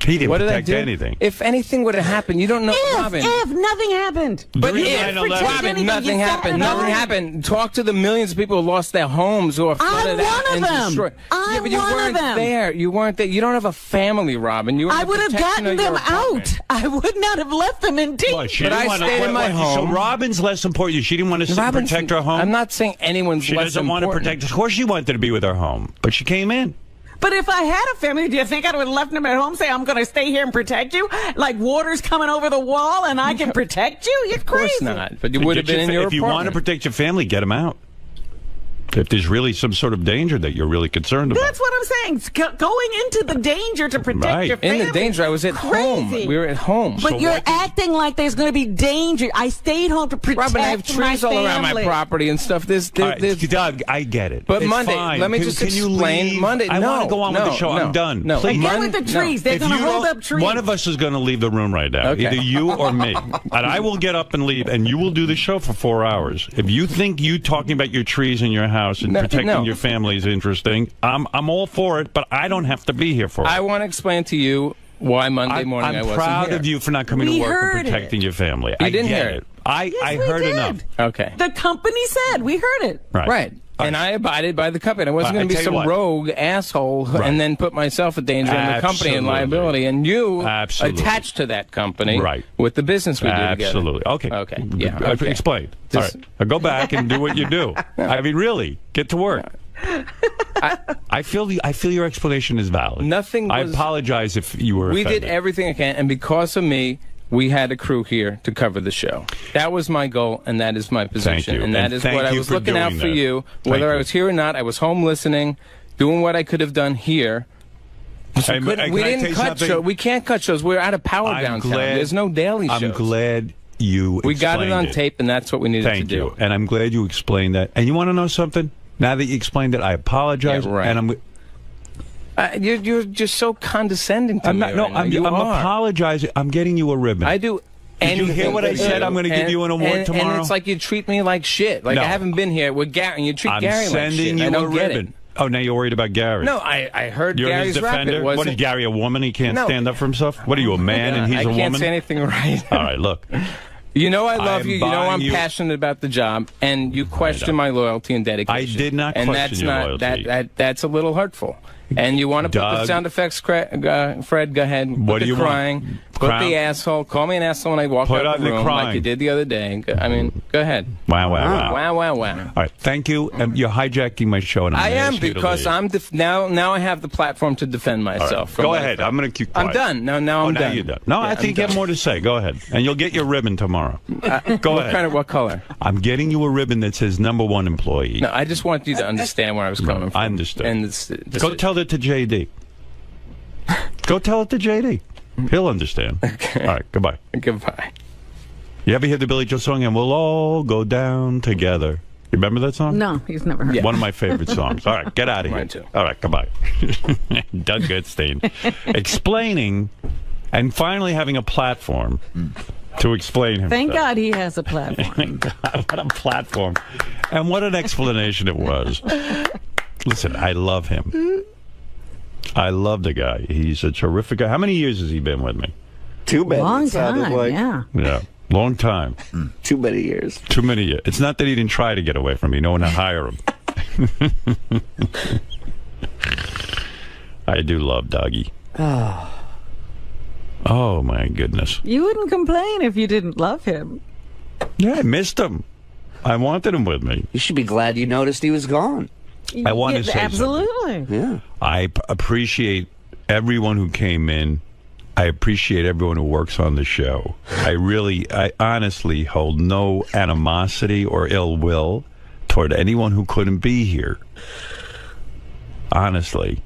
He didn't protect anything. If anything would have happened, you don't know, Robin. If nothing happened. But Robin, nothing happened. Nothing happened. Talk to the millions of people who lost their homes, who are flooded out and destroyed. I'm but you one weren't of them. there. You weren't there. You don't have a family, Robin. You were I would have gotten them out. I would not have left them in tears. But I stayed in my home. So Robin's less important. She didn't want to protect her home. I'm not saying anyone's less important. She doesn't want to protect. Of course, she wanted to be with her home, but she came in. But if I had a family, do you think I would have left them at home, say, I'm going to stay here and protect you? Like water's coming over the wall and I can protect you? You're crazy. Of course not. But you would have been in your apartment. If you want to protect your family, get them out. If there's really some sort of danger that you're really concerned about. That's what I'm saying. Going into the danger to protect your family. In the danger, I was at home. We were at home. But you're acting like there's going to be danger. I stayed home to protect my family. Robin, I have trees all around my property and stuff. Doug, I get it. But it's Monday, fine. let me just explain. Monday, I want to go on with the show. I'm done. No, please. Again with the trees. They're going to hold up trees. One of us is going to leave the room right now. Okay. Either you or me. And I will get up and leave, and you will do the show for 4 hours. If you think you talking about your trees in your house and protecting your family is interesting, I'm all for it, but I don't have to be here for it. I want to explain to you why Monday morning I wasn't here. I'm proud of you for not coming to work and protecting your family. You didn't hear it. I heard enough. Okay. The company said. We heard it. Right. And I abided by the company. I wasn't going to be some rogue asshole and then put myself in danger and the company in liability. And you attached to that company with the business we do together. Absolutely. Okay. Okay. Yeah. Explain. All right. Now go back and do what you do. I mean, really, get to work. I feel your explanation is valid. I apologize if you were offended. We did everything I can, and because of me, we had a crew here to cover the show. That was my goal, and that is my position. And that is what I was looking out for you. Whether I was here or not, I was home listening, doing what I could have done here. We didn't cut shows. We can't cut shows. We're out of power downtown. There's no daily shows. I'm glad you We got it on tape, and that's what we needed to do. Thank you. And I'm glad you explained that. And you want to know something? Now that you explained it, I apologize. Yeah, right. And you're just so condescending to me. I'm apologizing. I'm getting you a ribbon. I do. Did you hear what I said? I'm going to give you an award tomorrow. And it's like you treat me like shit. Like I haven't been here with Gary, and you treat Gary like shit. I'm sending you a ribbon. Oh, now you're worried about Gary. No, I heard you're Gary's his defender. What is Gary, a woman? He can't stand up for himself? What are you, a man and he's a woman? I can't say anything right. All right, look. You know I love you. You know I'm passionate about the job, and you question my loyalty and dedication. I did not question your loyalty. That's a little hurtful. And you want to put the sound effects, Fred, go ahead. What do you crying. want? Put the asshole. Call me an asshole when I walk out the room like you did the other day. I mean, go ahead. Wow. Wow. All right, thank you. You're hijacking my show. And I am because I'm now I have the platform to defend myself. Right. Go ahead. I'm going to keep quiet. I'm done. Now I'm done. Now you're done. No, I think you have more to say. Go ahead. And you'll get your ribbon tomorrow. Go ahead. What color? I'm getting you a ribbon that says #1 employee. No, I just want you to understand where I was coming from. I understand. And go tell it to JD. Go tell it to JD. He'll understand. Okay. All right, goodbye. Goodbye. You ever hear the Billy Joel song, And We'll All Go Down Together? You remember that song? No, he's never heard it. One of my favorite songs. All right, get out of here. Mine too. All right, goodbye. Doug Goodstein. Explaining and finally having a platform to explain himself. Thank God he has a platform. Thank God, what a platform. And what an explanation it was. Listen, I love him. I love the guy. He's a terrific guy. How many years has he been with me? Too bad. Long time, yeah. Yeah. Long time. Too many years. Too many years. It's not that he didn't try to get away from me. No one to hire him. I do love Dougie. Oh, my goodness. You wouldn't complain if you didn't love him. Yeah, I missed him. I wanted him with me. You should be glad you noticed he was gone. I want to say absolutely. Something. Yeah. I appreciate everyone who came in. I appreciate everyone who works on the show. I honestly hold no animosity or ill will toward anyone who couldn't be here. Honestly.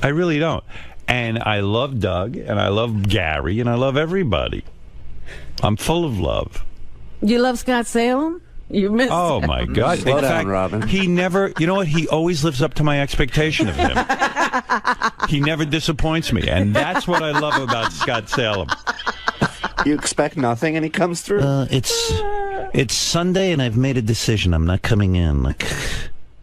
I really don't. And I love Doug, and I love Gary, and I love everybody. I'm full of love. You love Scott Salem? You missed Oh, my God. Slow down, Robin. He never, you know what? He always lives up to my expectation of him. He never disappoints me. And that's what I love about Scott Salem. You expect nothing and he comes through? It's Sunday and I've made a decision. I'm not coming in.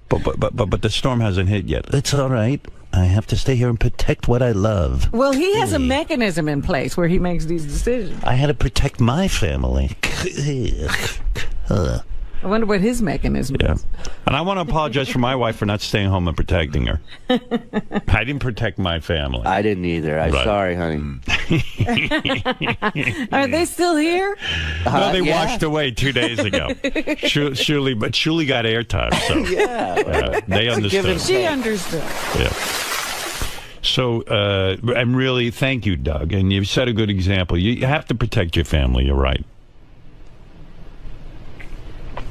But the storm hasn't hit yet. It's all right. I have to stay here and protect what I love. Well, he has a mechanism in place where he makes these decisions. I had to protect my family. I wonder what his mechanism is. And I want to apologize for my wife for not staying home and protecting her. I didn't protect my family. I didn't either. I'm sorry, honey. Are they still here? No, they washed away 2 days ago. Shuli got airtime, so they understood. She understood. Yeah. So, and really, thank you, Doug. And you've set a good example. You have to protect your family. You're right.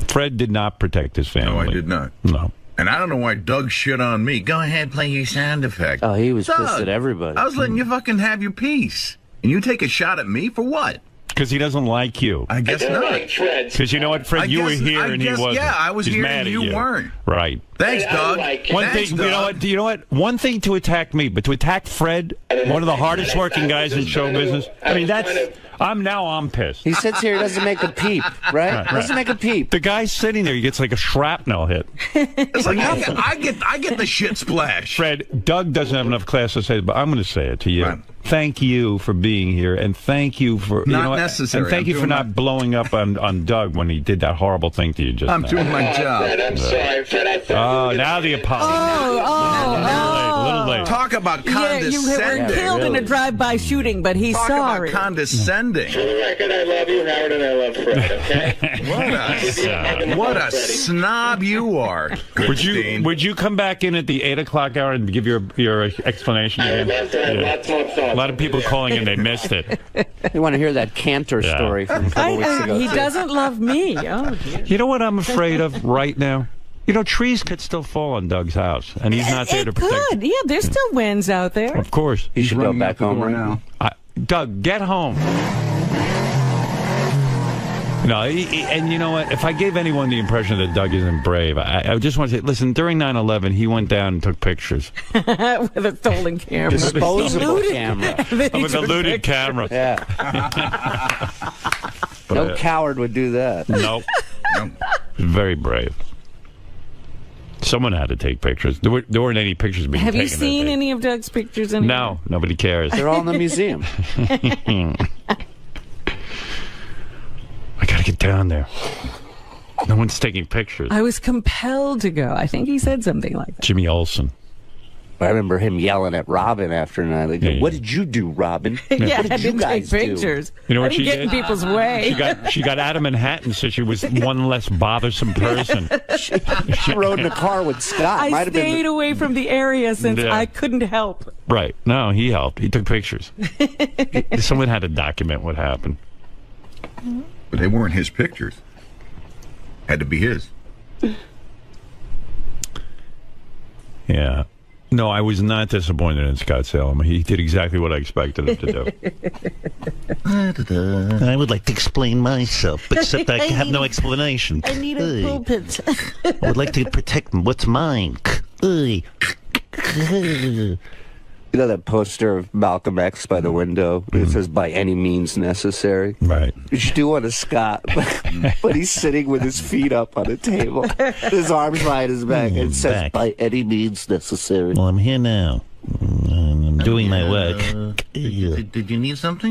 Fred did not protect his family. No, I did not. No. And I don't know why Doug shit on me. Go ahead, play your sound effect. Oh, he was Doug, pissed at everybody. I was letting you fucking have your piece. And you take a shot at me for what? Because he doesn't like you. I guess not. Because you know what, Fred, you were here and he wasn't. Yeah, I was He's here mad and at you weren't. Right. Thanks, Doug. One thing, you know what? One thing to attack me, but to attack Fred, one of the hardest working guys in show business. I mean, I'm pissed. He sits here, he doesn't make a peep, right? Doesn't make a peep. The guy's sitting there, he gets like a shrapnel hit. It's like I get the shit splash. Fred, Doug doesn't have enough class to say it, but I'm going to say it to you. Right. Thank you for being here, and thank you for necessary. And thank you for not blowing up on Doug when he did that horrible thing to you just I'm now. doing my job. I'm sorry, Fred. I Oh, now the apology. A little late. Talk about Yeah, you condescending. were killed in a drive-by shooting, but he's Talk sorry. about condescending. For the record, I love you, Howard, and I love Fred, okay? What a snob you are, Christine. Would you come back in at the 8 o'clock hour and give your explanation again? Lots more thoughts. A lot of people calling in, they missed it. They want to hear that Cantor story from a couple weeks ago. He doesn't love me. Oh, dear. You know what I'm afraid of right now? You know, trees could still fall on Doug's house, and he's not there to protect. Good. Yeah, there's still winds out there. Of course. He should go back home right now. Doug, get home. No, and you know what? If I gave anyone the impression that Doug isn't brave, I just want to say, listen, during 9/11, he went down and took pictures. With a stolen camera. Disposable camera. With a looted camera. Yeah. No coward would do that. Nope. Very brave. Someone had to take pictures. There weren't any pictures being taken. Have you seen any of Doug's pictures anywhere? No, nobody cares. They're all in the museum. I gotta get down there. No one's taking pictures. I was compelled to go. I think he said something like that. Jimmy Olsen. I remember him yelling at Robin after night. Like, what did you do, Robin? Yeah, what I did you didn't guys take do? pictures. You know what I she didn't did? get in people's way. She got out of Manhattan so she was one less bothersome person. She rode in a car with Scott. I stayed away from the area since I couldn't help. Right. No, he helped. He took pictures. Someone had to document what happened. But they weren't his pictures. Had to be his. Yeah. No, I was not disappointed in Scott Salem. He did exactly what I expected him to do. I would like to explain myself, except I have no explanation. I need a pulpit. I would like to protect what's mine. You know that poster of Malcolm X by the window? It says, by any means necessary. Right. You should do one of Scott, but he's sitting with his feet up on a table. His arms behind his back. It says, by any means necessary. Well, I'm here now. I'm doing my work. Did you need something?